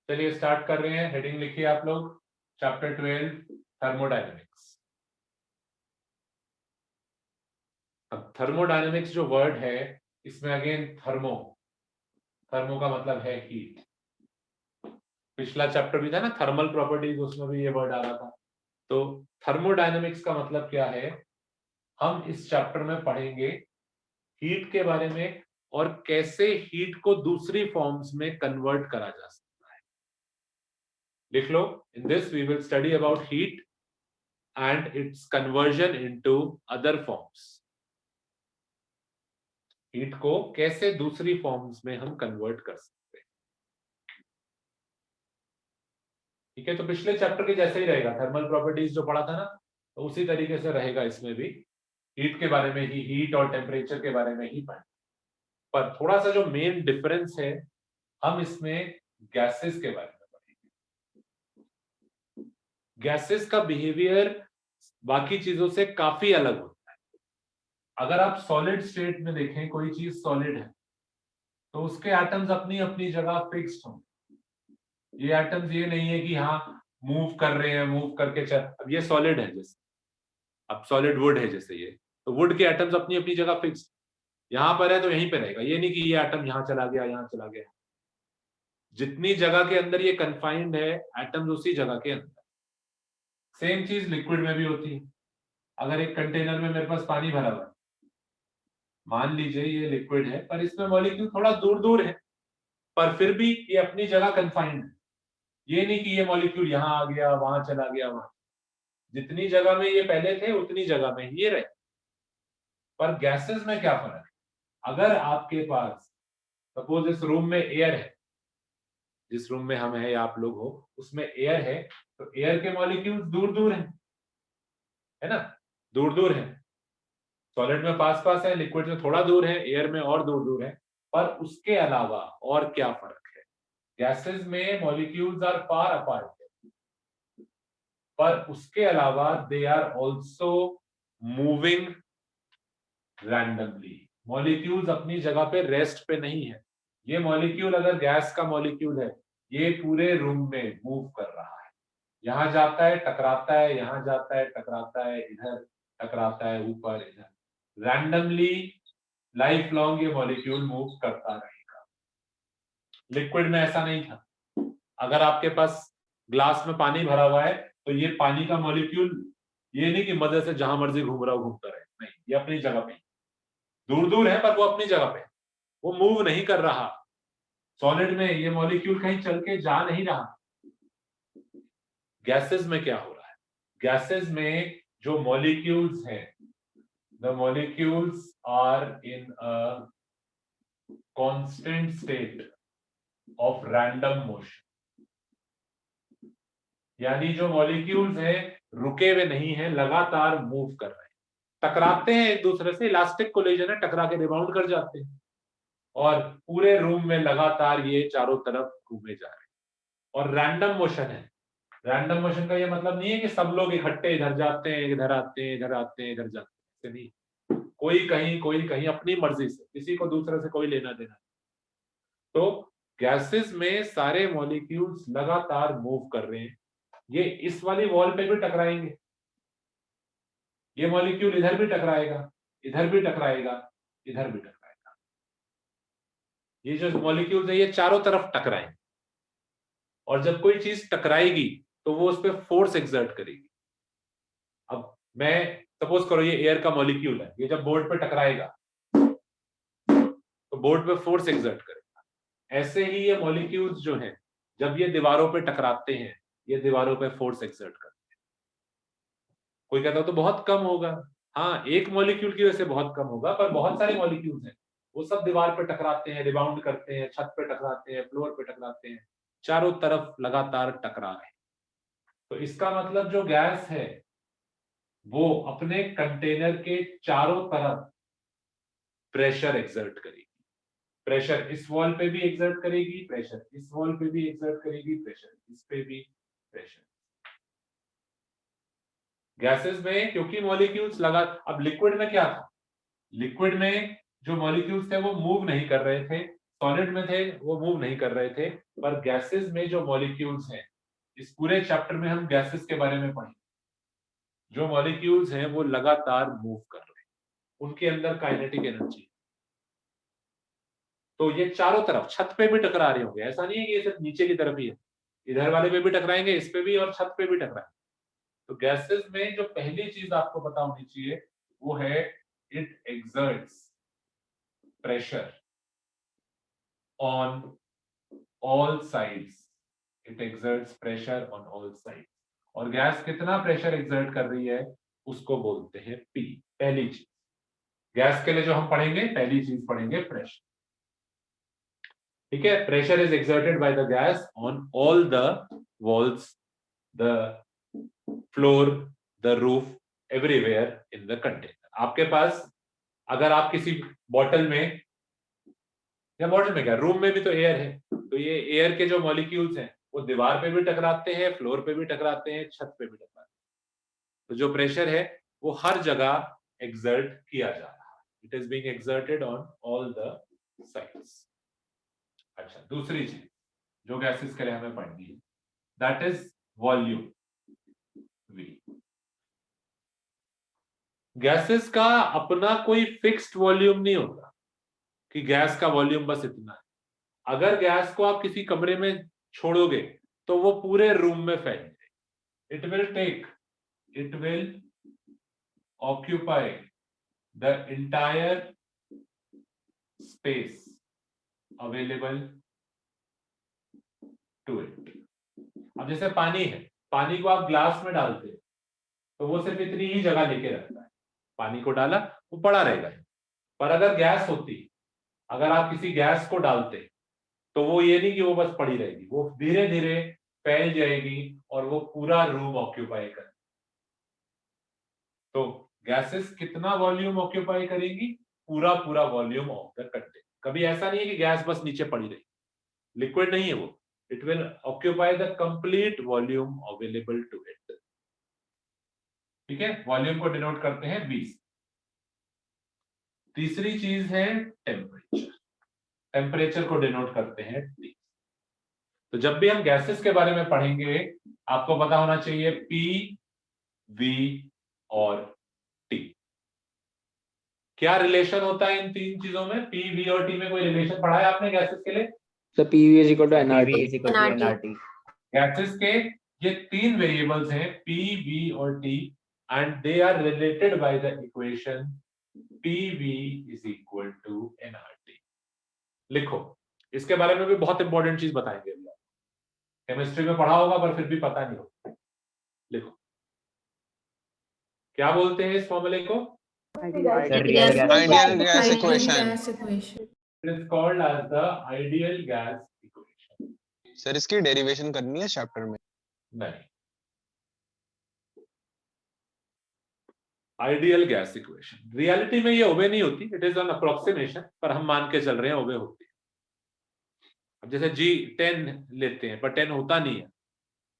चलिए स्टार्ट कर रहे हैं। हेडिंग लिखिए आप लोग, चैप्टर 12 थर्मोडायनेमिक्स। अब थर्मोडायनेमिक्स जो वर्ड है, इसमें अगेन थर्मो का मतलब है हीट। पिछला चैप्टर भी था ना थर्मल प्रॉपर्टीज, उसमें भी ये वर्ड आ रहा था। तो थर्मोडायनेमिक्स का मतलब क्या है, हम इस चैप्टर में पढ़ेंगे हीट के बारे में और कैसे हीट को दूसरी फॉर्म्स में कन्वर्ट करा जा सकता है। लिख लो, in this we will study about heat and its conversion into other forms. Heat को कैसे दूसरी फॉर्म्स में हम कन्वर्ट कर सकते हैं। ठीक है, तो पिछले चैप्टर के जैसे ही रहेगा, थर्मल प्रॉपर्टीज जो पढ़ा था ना, तो उसी तरीके से रहेगा इसमें भी। हीट के बारे में ही, हीट और टेम्परेचर के बारे में ही पढ़ें, पर थोड़ा सा जो मेन डिफरेंस है, हम इसमें गैसेस के बारे में पढ़ेंगे। गैसेस का बिहेवियर बाकी चीजों से काफी अलग होता है। अगर आप सॉलिड स्टेट में देखें, कोई चीज सॉलिड है तो उसके एटम्स अपनी अपनी जगह फिक्स्ड होंगे। ये एटम्स ये नहीं है कि हाँ मूव कर रहे हैं, मूव करके चल। अब ये सॉलिड है, जैसे अब सॉलिड वुड है, जैसे ये, तो वुड के एटम्स अपनी अपनी जगह फिक्स्ड, यहाँ पर है तो यहीं पे रहेगा। ये नहीं कि ये एटम यहाँ चला गया, यहाँ चला गया। जितनी जगह के अंदर ये कन्फाइंड है, एटम्स उसी जगह के अंदर। सेम चीज लिक्विड में भी होती है। अगर एक कंटेनर में मेरे पास पानी भरा हुआ है, मान लीजिए ये लिक्विड है, पर इसमें मॉलिक्यूल थोड़ा दूर दूर है, पर फिर भी ये अपनी जगह कन्फाइंड है। ये नहीं कि ये मॉलिक्यूल यहाँ आ गया, वहां चला गया, वहां। जितनी जगह में ये पहले थे उतनी जगह में ही ये रहे। पर गैसेस में क्या फर्क है, अगर आपके पास सपोज इस रूम में एयर है, जिस रूम में हम है या आप लोग हो, उसमें एयर है, तो एयर के मॉलिक्यूल्स दूर दूर है ना, दूर दूर है। सॉलिड में पास पास है, लिक्विड में थोड़ा दूर है, एयर में और दूर दूर है। पर उसके अलावा और क्या फर्क है, गैसेस में मॉलिक्यूल्स आर फार अपार्ट, पर उसके अलावा they are also moving randomly. Molecules अपनी जगह पे रेस्ट पे नहीं है। ये मॉलिक्यूल अगर गैस का मॉलिक्यूल है, ये पूरे रूम में मूव कर रहा है, यहाँ जाता है टकराता है, यहाँ जाता है टकराता है, इधर टकराता है, ऊपर इधर, रैंडमली लाइफ लॉन्ग ये मॉलिक्यूल मूव करता रहेगा। लिक्विड में ऐसा नहीं था। अगर आपके पास ग्लास में पानी भरा हुआ है, तो ये पानी का मॉलिक्यूल ये नहीं कि मजे से जहां मर्जी घूम रहा हो घूमता रहे, नहीं, ये अपनी जगह पे दूर दूर है, पर वो अपनी जगह पे, वो मूव नहीं कर रहा। सॉलिड में ये मॉलिक्यूल कहीं चल के जा नहीं रहा। गैसेस में क्या हो रहा है, गैसेस में जो मॉलिक्यूल्स हैं, the molecules are in a constant state of random motion. यानी जो मॉलिक्यूल्स हैं रुके हुए नहीं है, लगातार मूव कर रहे हैं, टकराते हैं एक दूसरे से, इलास्टिक कोलिजन है, टकरा के रिबाउंड कर जाते हैं, और पूरे रूम में लगातार ये चारों तरफ घूमे जा रहे हैं। और रैंडम मोशन है। रैंडम मोशन का ये मतलब नहीं है कि सब लोग इकट्ठे इधर जाते हैं, इधर आते हैं, इधर आते हैं, इधर जाते हैं, नहीं। कोई कहीं अपनी मर्जी से, किसी को दूसरे से कोई लेना देना। तो गैसेस में सारे मॉलिक्यूल्स लगातार मूव कर रहे हैं। ये इस वाली वॉल पे भी टकराएंगे, ये मॉलिक्यूल इधर भी टकराएगा, इधर भी टकराएगा, इधर भी टकराएगा। ये जो मॉलिक्यूल्स है ये चारों तरफ टकराएंगे, और जब कोई चीज टकराएगी तो वो उस पर फोर्स एक्सर्ट करेगी। अब मैं सपोज करो ये एयर का मॉलिक्यूल है, ये जब बोर्ड पे टकराएगा तो बोर्ड पे फोर्स एक्सर्ट करेगा। ऐसे ही ये मॉलिक्यूल्स जो हैं, जब ये दीवारों पे टकराते हैं, ये दीवारों पे फोर्स एक्सर्ट करते हैं। कोई कहता हो तो बहुत कम होगा, हाँ एक मॉलिक्यूल की वजह से बहुत कम होगा, पर बहुत सारे मॉलिक्यूल्स हैं, वो सब दीवार पे टकराते हैं, रिबाउंड करते हैं, छत पे टकराते हैं, फ्लोर पे टकराते हैं, चारों तरफ लगातार टकरा रहे हैं। तो इसका मतलब जो गैस है वो अपने कंटेनर के चारों तरफ प्रेशर एक्सर्ट करेगी। प्रेशर इस वॉल पे भी एक्सर्ट करेगी, प्रेशर इस वॉल पे भी एक्सर्ट करेगी, प्रेशर इस पे भी, प्रेशर। गैसेस में क्योंकि मॉलिक्यूल्स लगा, अब लिक्विड में क्या था, लिक्विड में जो मॉलिक्यूल्स थे वो मूव नहीं कर रहे थे, सॉलिड में थे वो मूव नहीं कर रहे थे, पर गैसेस में जो मॉलिक्यूल्स हैं, इस पूरे चैप्टर में हम गैसेस के बारे में पढ़ेंगे। जो मॉलिक्यूल्स हैं वो लगातार मूव कर रहे हैं, उनके अंदर काइनेटिक एनर्जी। तो ये चारों तरफ छत पे भी टकरा रहे होंगे, ऐसा नहीं है कि ये सिर्फ नीचे की तरफ ही है, इधर वाले पे भी टकराएंगे, इस पे भी और छत पे भी टकराएंगे। तो गैसेस में जो पहली चीज आपको पता होनी चाहिए वो है it exerts pressure on all sides. It exerts pressure on all sides. और गैस कितना प्रेशर एक्सर्ट कर रही है उसको बोलते हैं पी। पहली चीज गैस के लिए जो हम पढ़ेंगे, पहली चीज पढ़ेंगे प्रेशर। ठीक है, pressure is exerted by the gas on all the walls, the floor, the roof, everywhere in the container. आपके पास अगर आप किसी बॉटल में, या बॉटल में क्या, रूम में भी तो एयर है, तो ये एयर के जो मॉलिक्यूल्स हैं वो दीवार पे भी टकराते हैं, फ्लोर पे भी टकराते हैं, छत पे भी टकराते हैं। तो जो प्रेशर है वो हर जगह एक्सर्ट किया जा रहा है। It is being exerted on all the sides. अच्छा, दूसरी चीज जो गैसेस के लिए हमें पढ़नी है, that is volume, V. Gases का अपना कोई फिक्स्ड वॉल्यूम नहीं होता कि गैस का वॉल्यूम बस इतना है। अगर गैस को आप किसी कमरे में छोड़ोगे तो वो पूरे रूम में फैल जाए। It will occupy the entire space available to it. अब जैसे पानी है, पानी को आप ग्लास में डालते हैं तो वो सिर्फ इतनी ही जगह लेके रखता है, पानी को डाला वो पड़ा रहेगा। पर अगर गैस होती, अगर आप किसी गैस को डालते तो वो ये नहीं कि वो बस पड़ी रहेगी, वो धीरे धीरे फैल जाएगी और वो पूरा रूम ऑक्यूपाई कर। तो गैसेस कितना वॉल्यूम ऑक्यूपाई करेंगी? पूरा पूरा वॉल्यूम ऑफ द कंटेनर। कभी ऐसा नहीं है कि गैस बस नीचे पड़ी रही, लिक्विड नहीं है वो, it will occupy the complete volume available to it. ठीक है, वॉल्यूम को डिनोट करते हैं 20। तीसरी चीज है टेम्परेचर, टेम्परेचर को डिनोट करते हैं T। तो जब भी हम गैसेस के बारे में पढ़ेंगे आपको पता होना चाहिए P, V और T। क्या रिलेशन होता है इन तीन चीजों में? P, V और T में कोई रिलेशन पढ़ा है आपने गैसेस के लिए? So PV is equal to nRT. Gases के ये तीन वेरिएबल्स हैं P, V और T, and they are related by the equation PV is equal to nRT। लिखो, इसके बारे में भी बहुत इंपॉर्टेंट चीज बताएंगे अभी। केमिस्ट्री में पढ़ा होगा पर फिर भी पता नहीं होगा। लिखो, क्या बोलते हैं इस फॉर्मूले को? Ideal gas equation. It is called as the ideal gas equation. Sir इसकी डेरिवेशन करनी है चैप्टर में? नहीं, आइडियल गैस इक्वेशन रियलिटी में ये ओबे नहीं होती, इट इज एन अप्रोक्सीमेशन, पर हम मान के चल रहे हैं ओबे होती है। अब जैसे G10 लेते हैं पर 10 होता नहीं है,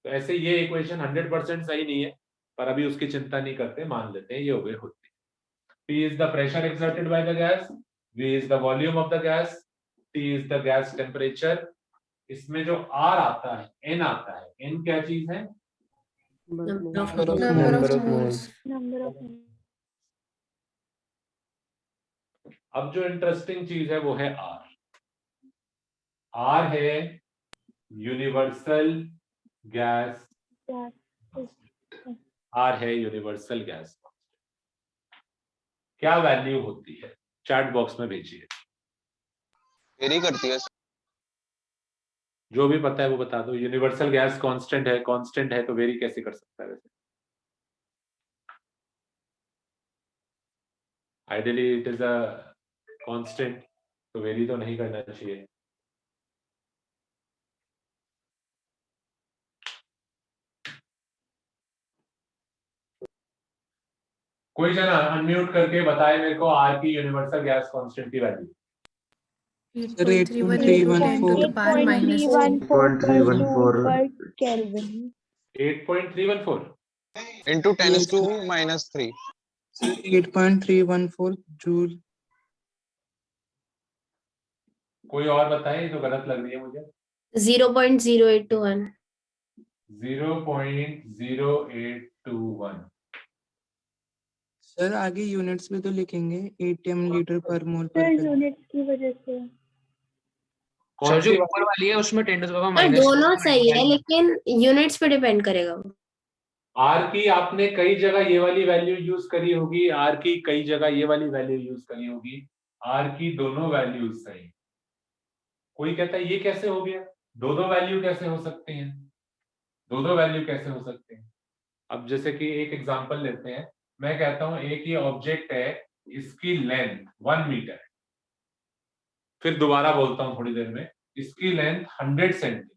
तो ऐसे ये इक्वेशन 100% सही नहीं है, पर अभी उसकी चिंता नहीं करते, मान लेते हैं ये ओबे होती है। P is the pressure exerted by the gas, V is the volume of the gas, T is the gas temperature। इसमें जो R आता है, N आता है, N क्या चीज है? Number of moles. अब जो इंटरेस्टिंग चीज है वो है R। R है यूनिवर्सल गैस, R है यूनिवर्सल गैस। क्या वैल्यू होती है? चैट बॉक्स में भेजिए। वेरी करती है। जो भी पता है वो बता दो। यूनिवर्सल गैस कांस्टेंट है, कांस्टेंट है तो वेरी कैसे कर सकता है? वैसे ideally it is a constant, तो वेरी तो नहीं करना चाहिए। कोई जना अनम्यूट करके बताए मेरे को आर की यूनिवर्सल गैस कांस्टेंट की वैल्यू। 8.314 into 10⁻³ 8.314 joule. कोई और बताए, जो गलत लग रही है मुझे। 0.0821। 0.0821। सर आगे यूनिट्स में तो लिखेंगे एटीएम लीटर पर मोल सर पर यूनिट की वजह से। कौन सर जो सी ऊपर वाली है उसमें 10 का सर माइनस दोनों सही है, लेकिन यूनिट्स पे डिपेंड करेगा वो। आर की आपने कई जगह ये वाली वैल्यू यूज करी होगी, आर की कई जगह ये वाली वैल्यू यूज करी होगी। आर की दोनों वैल्यूज सही। कोई कहता है ये कैसे हो गया, दो दो वैल्यू कैसे हो सकते हैं, दो दो वैल्यू कैसे हो सकते हैं। अब जैसे कि एक एग्जांपल लेते हैं, मैं कहता हूं एक ये ऑब्जेक्ट है, इसकी लेंथ 1 मीटर है। फिर दोबारा बोलता हूं थोड़ी देर में, इसकी लेंथ 100 सेंटीमीटर।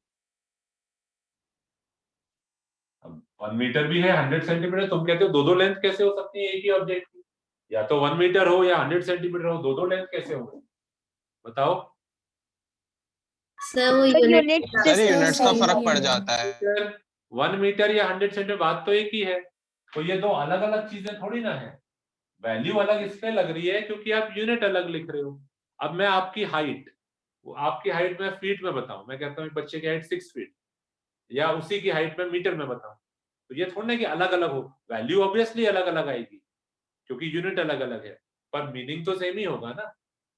अब 1 मीटर भी है, 100 सेंटीमीटर, तुम कहते हो दो दो लेंथ कैसे हो सकती है एक ही ऑब्जेक्ट की। या तो 1 मीटर हो या 100 सेंटीमीटर हो, दो दो लेंथ कैसे हो, बताओ। सर वो sir unit unit sir units का सही फर्क है। पड़ जाता है। 1 मीटर या 100 सेंटीमीटर, बात तो एक ही है। तो ये दो अलग अलग चीजें थोड़ी ना है। वैल्यू अलग इसलिए लग रही है क्योंकि आप यूनिट अलग लिख रहे हो। अब मैं आपकी हाइट, वो आपकी हाइट में फीट में बताऊं, मैं कहता हूँ एक बच्चे की हाइट 6 फीट, या उसी की हाइट में मीटर में बताऊं, तो ये थोड़ा ना कि अलग अलग हो। वैल्यू ऑब्वियसली अलग अलग आएगी क्योंकि यूनिट अलग अलग है, पर मीनिंग तो सेम ही होगा ना।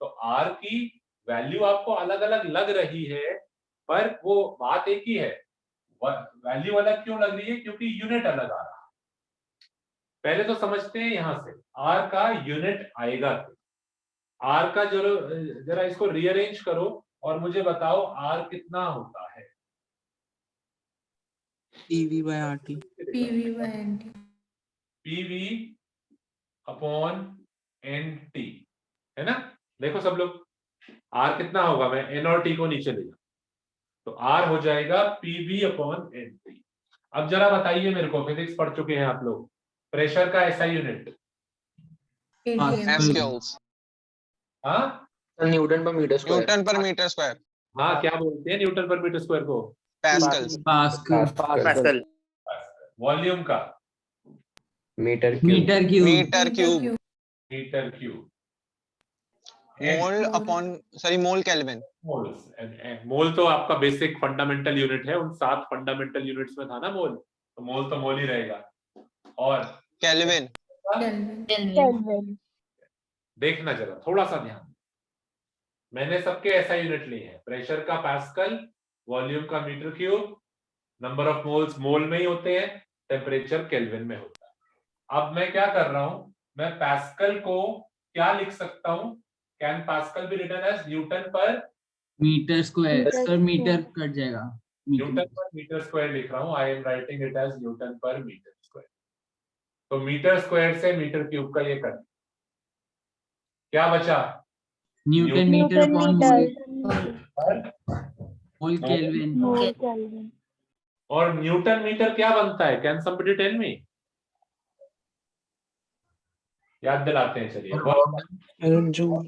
तो आर की वैल्यू आपको अलग अलग लग रही है, पर वो बात एक ही है। वैल्यू अलग क्यों लग रही है, क्योंकि यूनिट अलग आ रहा है। पहले तो समझते हैं यहां से आर का यूनिट आएगा क्या। आर का जरा इसको रीअरेंज करो और मुझे बताओ आर कितना होता है। PV by RT. PV by NT. PV upon N T, है ना। देखो सब लोग, आर कितना होगा, मैं एन और टी को नीचे ले जाऊं तो आर हो जाएगा पीवी अपॉन एन टी। अब जरा बताइए मेरे को, फिजिक्स पढ़ चुके हैं आप लोग, प्रेशर का ऐसा यूनिट। पास्कल्स, हाँ newton per metre square. Newton per metre square, हाँ, क्या बोलते हैं न्यूटन पर मीटर स्क्वायर को। Pascals, pascal. वॉल्यूम का metre cube. Metre cube, metre cube. Mole upon sorry mole kelvin. Moles, mole तो आपका बेसिक फंडामेंटल यूनिट है, उन 7 फंडामेंटल यूनिट्स में था ना मोल, तो मोल ही रहेगा। और केल्विन, केल्विन। देखना जरा थोड़ा सा ध्यान, मैंने सबके ऐसा यूनिट लिए हैं, प्रेशर का पास्कल, वॉल्यूम का metre cube, number of moles mole में ही होते हैं, टेम्परेचर केल्विन में होता है। अब मैं क्या कर रहा हूं, मैं पास्कल को क्या लिख सकता हूं, can pascal be written as newton per metre square. Sir metre cut जाएगा। न्यूटन पर मीटर स्क्वायर लिख रहा हूं, I am writing it as newton per metre square. तो मीटर स्क्वायर से मीटर क्यूब का ये कट, क्या बचा, newton metre upon metre mole kelvin. Mole kelvin. और न्यूटन मीटर क्या बनता है, कैन समबडी टेल मी, याद दिलाते हैं चलिए। जूल।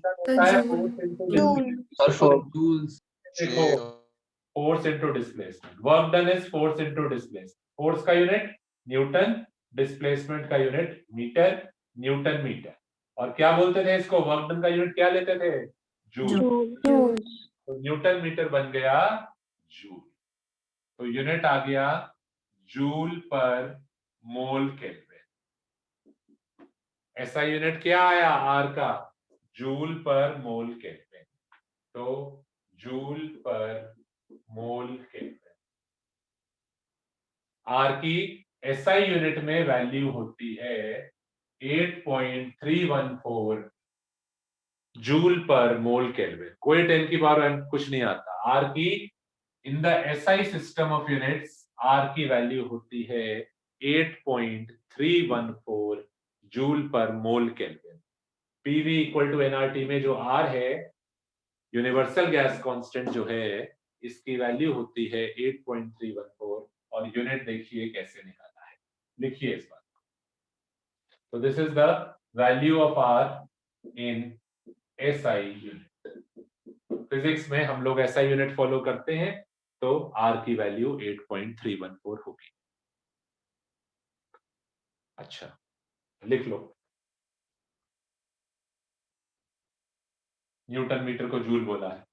जूल्स। देखो, force into displacement, work done is force into displacement. Force का यूनिट न्यूटन, डिस्प्लेसमेंट का यूनिट मीटर, न्यूटन मीटर। और क्या बोलते थे इसको, वर्क डन का यूनिट क्या लेते थे, जूल। तो न्यूटन मीटर बन गया जूल, तो यूनिट आ गया जूल पर मोल केल्विन। ऐसा यूनिट क्या आया आर का, जूल पर मोल केल्विन। तो joule per mole kelvin. R की एसआई यूनिट में वैल्यू होती है 8.314 जूल पर मोल केल्विन। कोई 10 की पावर कुछ नहीं आता। आर की in the SI system of units R की वैल्यू होती है 8.314 joule per mole kelvin. PV equal to NRT में जो आर है, यूनिवर्सल गैस कांस्टेंट जो है, इसकी वैल्यू होती है 8.314 और यूनिट देखिए कैसे निकाला है, लिखिए इस बात को। तो this is the value of R in SI unit. Physics में हम लोग ऐसा यूनिट फॉलो करते हैं, तो आर की वैल्यू 8.314 होगी। अच्छा, लिख लो, न्यूटन मीटर को जूल बोला है।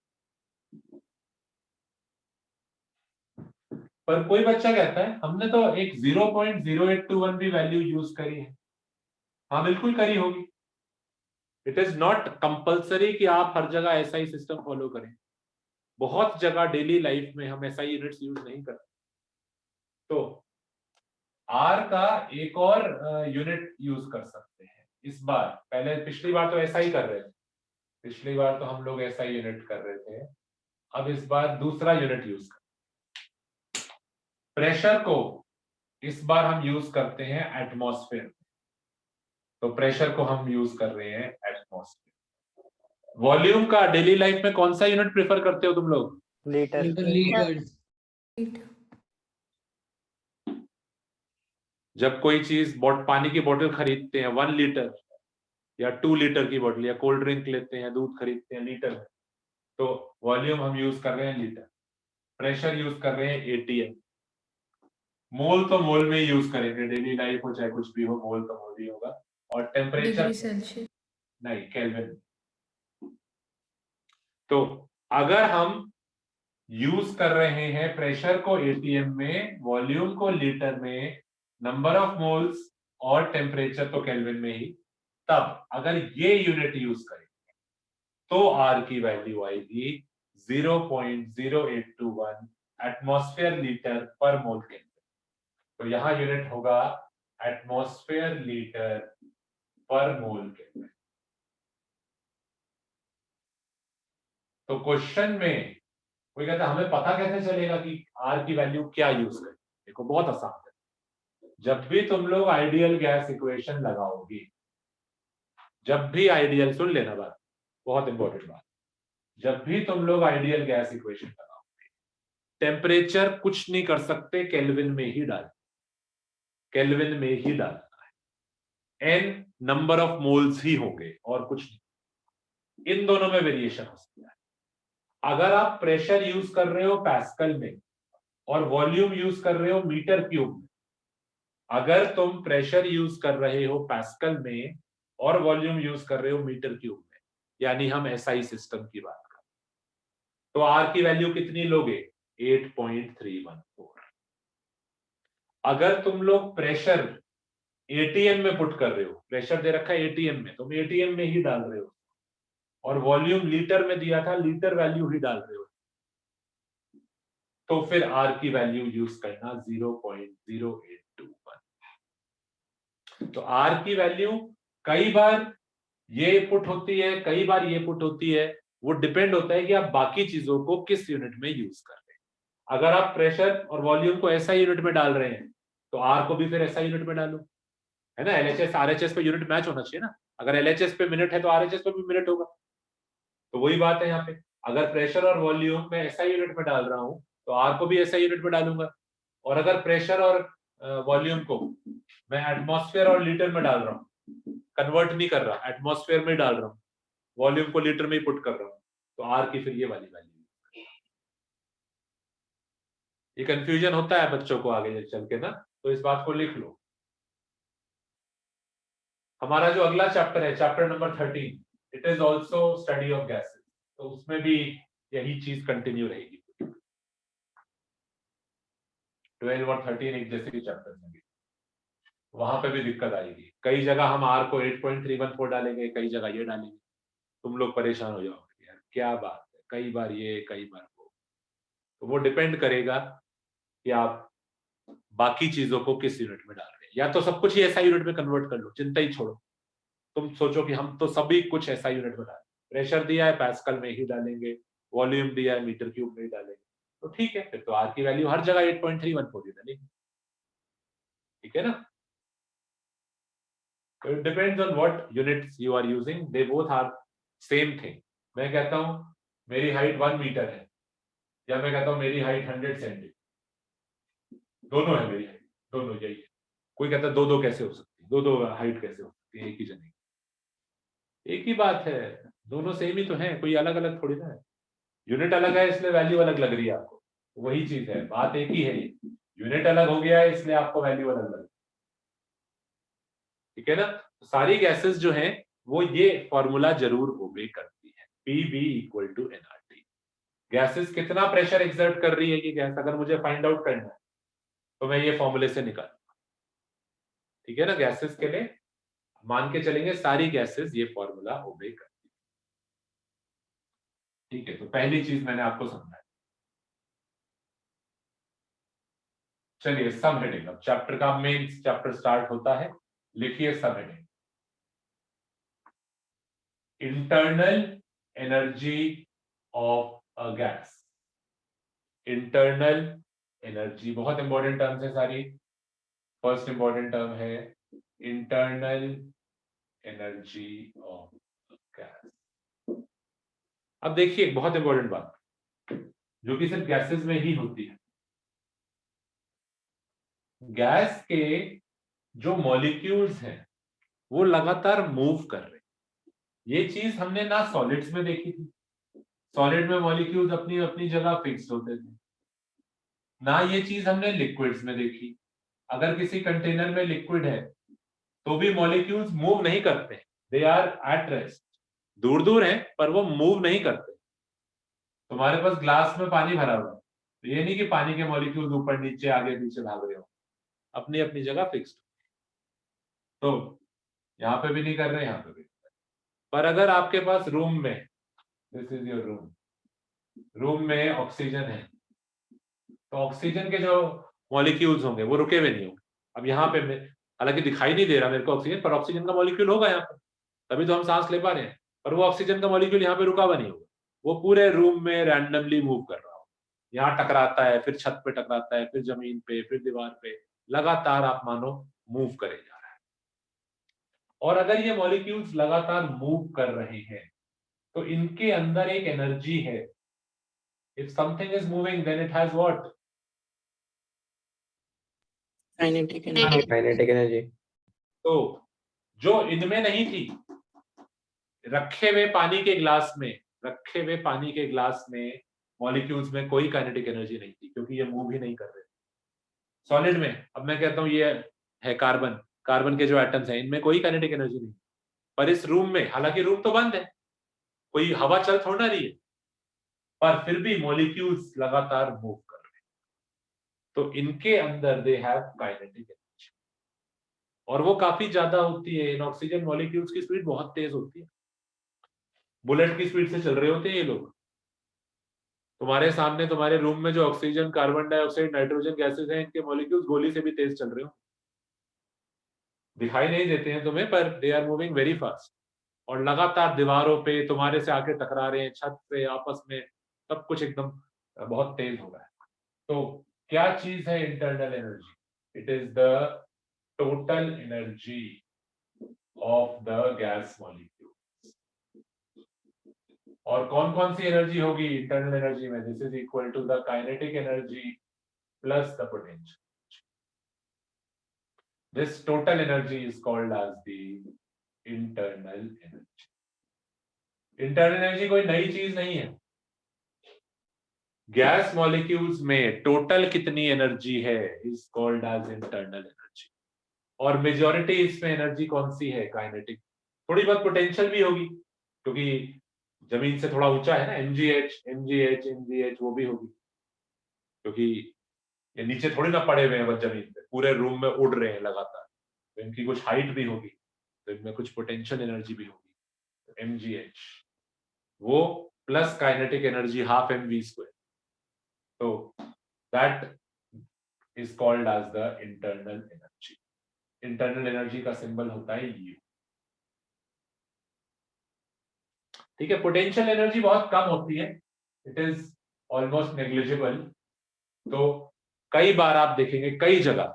पर कोई बच्चा कहता है हमने तो एक 0.0821 भी वैल्यू यूज करी है। हाँ बिल्कुल करी होगी। इट इज नॉट कंपल्सरी कि आप हर जगह ऐसा ही सिस्टम फॉलो करें। बहुत जगह डेली लाइफ में हम ऐसा यूनिट्स यूज नहीं करते। तो आर का एक और यूनिट यूज कर सकते हैं इस बार। पहले पिछली बार तो ऐसा ही कर रहे थे, पिछली बार तो हम लोग ऐसा यूनिट कर रहे थे। अब इस बार दूसरा यूनिट यूज कर, प्रेशर को इस बार हम यूज करते हैं एटमॉस्फेयर। तो प्रेशर को हम यूज कर रहे हैं एटमॉस्फेयर। वॉल्यूम का डेली लाइफ में कौन सा यूनिट प्रेफर करते हो तुम लोग? लीटर। लीटर्स। जब कोई चीज पानी की बोतल खरीदते हैं 1 लीटर या 2 लीटर की बोतल, या कोल्ड ड्रिंक लेते हैं, दूध खरीदते हैं लीटर में, तो वॉल्यूम हम यूज कर रहे हैं लीटर, प्रेशर यूज कर रहे हैं एटीएम। मोल तो मोल में ही यूज करेंगे, डेली लाइफ हो चाहे कुछ भी हो, मोल तो मोल ही होगा। और टेम्परेचर डिग्री सेल्सियस नहीं, केल्विन। तो अगर हम यूज कर रहे हैं प्रेशर को एटीएम में, वॉल्यूम को लीटर में, नंबर ऑफ मोल्स और टेम्परेचर तो केल्विन में ही, तब अगर ये यूनिट यूज करेंगे तो आर की वैल्यू आएगी 0.0821 एटमॉस्फेयर लीटर पर मोल केल्विन। तो यहां यूनिट होगा एटमॉस्फेयर लीटर पर मोल केल्विन। तो क्वेश्चन में कोई कहता है हमें पता कैसे चलेगा कि आर की वैल्यू क्या यूज करें? देखो बहुत आसान है। जब भी तुम लोग आइडियल गैस इक्वेशन लगाओगे, जब भी आइडियल, सुन लेना बात, बहुत इंपॉर्टेंट बात, जब भी तुम लोग आइडियल गैस इक्वेशन लगाओगे, टेम्परेचर कुछ नहीं कर सकते, केल्विन में ही डाल, केल्विन में ही डालना है। एन नंबर ऑफ मोल्स ही होंगे और कुछ नहीं। इन दोनों में वेरिएशन हो सकता है। अगर आप प्रेशर यूज कर रहे हो पैस्कल में और वॉल्यूम यूज कर रहे हो मीटर क्यूब में, अगर तुम प्रेशर यूज कर रहे हो पैस्कल में और वॉल्यूम यूज कर रहे हो मीटर क्यूब में, यानी हम एसआई सिस्टम की बात कर, तो आर की वैल्यू कितनी लोगे? 8.314। अगर तुम लोग प्रेशर एटीएम में पुट कर रहे हो, प्रेशर दे रखा है एटीएम में, तुम एटीएम में ही डाल रहे हो, और वॉल्यूम लीटर में दिया था, लीटर वैल्यू ही डाल रहे हो, तो फिर आर की वैल्यू यूज करना 0.0821। तो आर की वैल्यू कई बार ये पुट होती है, कई बार ये पुट होती है, वो डिपेंड होता है कि आप बाकी चीजों को किस यूनिट में यूज कर रहे हैं। अगर आप प्रेशर और वॉल्यूम को ऐसा यूनिट में डाल रहे हैं तो आर को भी फिर ऐसा यूनिट में डालो, है ना। एलएचएस आरएचएस पे यूनिट मैच होना चाहिए ना। अगर एलएचएस पे मिनट है तो आरएचएस पे भी मिनट होगा। तो वही बात है यहाँ पे, अगर प्रेशर और वॉल्यूम में ऐसा यूनिट में डाल रहा हूं तो आर को भी ऐसा यूनिट में डालूंगा। और अगर प्रेशर और वॉल्यूम को मैं एटमॉस्फेयर और लीटर में डाल रहा हूँ, कन्वर्ट नहीं कर रहा, एटमॉस्फेयर में डाल रहा हूँ, वॉल्यूम को लीटर में ही पुट कर रहा हूँ, तो आर की फिर ये वाली वैल्यू। ये कंफ्यूजन होता है बच्चों को आगे चल के ना, तो इस बात को लिख लो। हमारा जो अगला चैप्टर है, chapter number 13, it is also study of gases, तो उसमें भी यही चीज कंटिन्यू रहेगी। 12 और 13 एक जैसे ही चैप्टर होंगे, वहां पे भी दिक्कत आएगी। कई जगह हम आर को 8.314 डालेंगे, कई जगह ये डालेंगे, तुम लोग परेशान हो जाओगे यार क्या बात है, कई बार ये कई बार वो। तो वो डिपेंड करेगा कि आप बाकी चीजों को किस यूनिट में डाल रहे हैं। या तो सब कुछ ही ऐसा यूनिट में कन्वर्ट कर लो, चिंता ही छोड़ो, तुम सोचो कि हम तो सभी कुछ ऐसा यूनिट में डालें, प्रेशर दिया है पैस्कल में ही डालेंगे, वॉल्यूम दिया है मीटर क्यूब में ही डालेंगे, तो ठीक है, फिर तो आर की वैल्यू हर जगह 8.314 ही डालेंगे, ठीक है ना। So it depends on what units you are using. They both are same thing. मैं कहता हूं मेरी हाइट 1 मीटर है, या मैं कहता हूं मेरी हाइट 100 सेंटीमीटर, दोनों है मेरी हाइट, दोनों यही है। कोई कहता है दो कैसे हो सकती है, दो हाइट कैसे हो सकती है एक ही जने, एक ही बात है, दोनों सेम ही तो है, कोई अलग अलग थोड़ी ना है। यूनिट अलग है इसलिए वैल्यू अलग लग रही है आपको, वही चीज है, बात एक ही है। यूनिट अलग हो गया है इसलिए आपको वैल्यू अलग लग, ठीक है ना। सारी गैसेस जो हैं वो ये फॉर्मूला जरूर ओबे करती है, PV = nRT। गैसेस कितना प्रेशर एक्सर्ट कर रही है ये गैस, अगर मुझे फाइंड आउट करना है तो मैं ये फॉर्मूले से निकाल, ठीक है ना। गैसेस के लिए मान के चलेंगे सारी गैसेस ये फॉर्मूला ओबे करती है, ठीक है। तो पहली चीज मैंने आपको समझाया। चलिए सब हेडिंग, अब चैप्टर का मेन चैप्टर स्टार्ट होता है। लिखिए सब heading, internal energy of a gas. Internal energy बहुत इंपॉर्टेंट टर्म्स है सारी। फर्स्ट इंपॉर्टेंट टर्म है इंटरनल एनर्जी ऑफ गैस। अब देखिए एक बहुत इंपॉर्टेंट बात जो कि सिर्फ गैसेस में ही होती है। गैस के जो मॉलिक्यूल्स हैं वो लगातार मूव कर रहे हैं। ये चीज हमने ना सॉलिड्स में देखी थी, सॉलिड में मॉलिक्यूल्स अपनी अपनी जगह फिक्स्ड होते थे, ना ये चीज हमने लिक्विड्स में देखी। अगर किसी कंटेनर में लिक्विड है तो भी मॉलिक्यूल्स मूव नहीं करते, दे आर एट रेस्ट, दूर दूर हैं पर वो मूव नहीं करते। तुम्हारे पास ग्लास में पानी भरा हुआ है तो ये नहीं कि पानी के मॉलिक्यूल्स ऊपर नीचे आगे पीछे भाग रहे हो, अपनी अपनी जगह फिक्स्ड। तो यहाँ पे भी नहीं कर रहे, यहाँ पे भी नहीं कर रहे। पर अगर आपके पास रूम में, this is your room, room में ऑक्सीजन है तो ऑक्सीजन के जो मॉलिक्यूल्स होंगे वो रुके हुए नहीं होंगे। अब यहाँ पे हालांकि दिखाई नहीं दे रहा मेरे को ऑक्सीजन, पर ऑक्सीजन का मॉलिक्यूल होगा यहाँ पर, तभी तो हम सांस ले पा रहे हैं। पर वो ऑक्सीजन का मॉलिक्यूल यहाँ पे रुका हुआ नहीं होगा, वो पूरे रूम में रैंडमली मूव कर रहा हो। यहाँ टकराता है, फिर छत पे टकराता है, फिर जमीन पे, फिर दीवार पे, लगातार आप मानो मूव करे जा रहा है। और अगर ये मॉलिक्यूल्स लगातार मूव कर रहे हैं तो इनके अंदर एक एनर्जी है। If something is moving, then it has what? Kinetic energy. Kinetic energy. तो जो इनमें नहीं थी, रखे हुए पानी के ग्लास में, रखे हुए पानी के ग्लास में मॉलिक्यूल्स में कोई काइनेटिक एनर्जी नहीं थी क्योंकि ये मूव ही नहीं कर रहे। सॉलिड में अब मैं कहता हूँ ये है कार्बन, कार्बन के जो एटम्स हैं इनमें कोई काइनेटिक एनर्जी नहीं। पर इस रूम में, हालांकि रूम तो बंद है, कोई हवा चल थोड़ा रही है, पर फिर भी मॉलिक्यूल्स लगातार मूव कर रहे हैं। तो इनके अंदर दे हैव काइनेटिक एनर्जी और वो काफी ज्यादा होती है। इन ऑक्सीजन मॉलिक्यूल्स की स्पीड बहुत तेज होती है, बुलेट की स्पीड से चल रहे होते हैं ये लोग। तुम्हारे सामने तुम्हारे रूम में जो oxygen, carbon dioxide, nitrogen gases हैं, इनके मॉलिक्यूल्स गोली से भी तेज चल रहे हो, दिखाई नहीं देते हैं तुम्हें, पर they are moving very fast और लगातार दीवारों पे तुम्हारे से आके टकरा रहे हैं, छत पे, आपस में, सब कुछ एकदम बहुत तेज हो रहा है। तो क्या चीज है internal energy? It is the total energy of the gas molecule. और कौन कौन सी एनर्जी होगी इंटरनल एनर्जी में? This is equal to the kinetic energy plus the potential. This total energy is called as the internal energy. Internal energy कोई नई चीज नहीं है। गैस मॉलिक्यूल्स में टोटल कितनी एनर्जी है is called as internal energy. और मेजॉरिटी इसमें एनर्जी कौन सी है? काइनेटिक। थोड़ी बहुत पोटेंशियल भी होगी क्योंकि जमीन से थोड़ा ऊंचा है ना, एमजीएच वो भी होगी क्योंकि ये नीचे थोड़ी ना पड़े हुए हैं बस जमीन पे, पूरे रूम में उड़ रहे हैं लगातार, तो इनकी कुछ हाइट भी होगी, तो इनमें कुछ पोटेंशियल एनर्जी भी होगी। तो एमजीएच वो plus kinetic energy half mv², तो that is called as the internal energy. Internal energy का सिंबल होता है U। ठीक है, पोटेंशियल एनर्जी बहुत कम होती है, इट इज ऑलमोस्ट नेग्लिजिबल। तो कई बार आप देखेंगे कई जगह,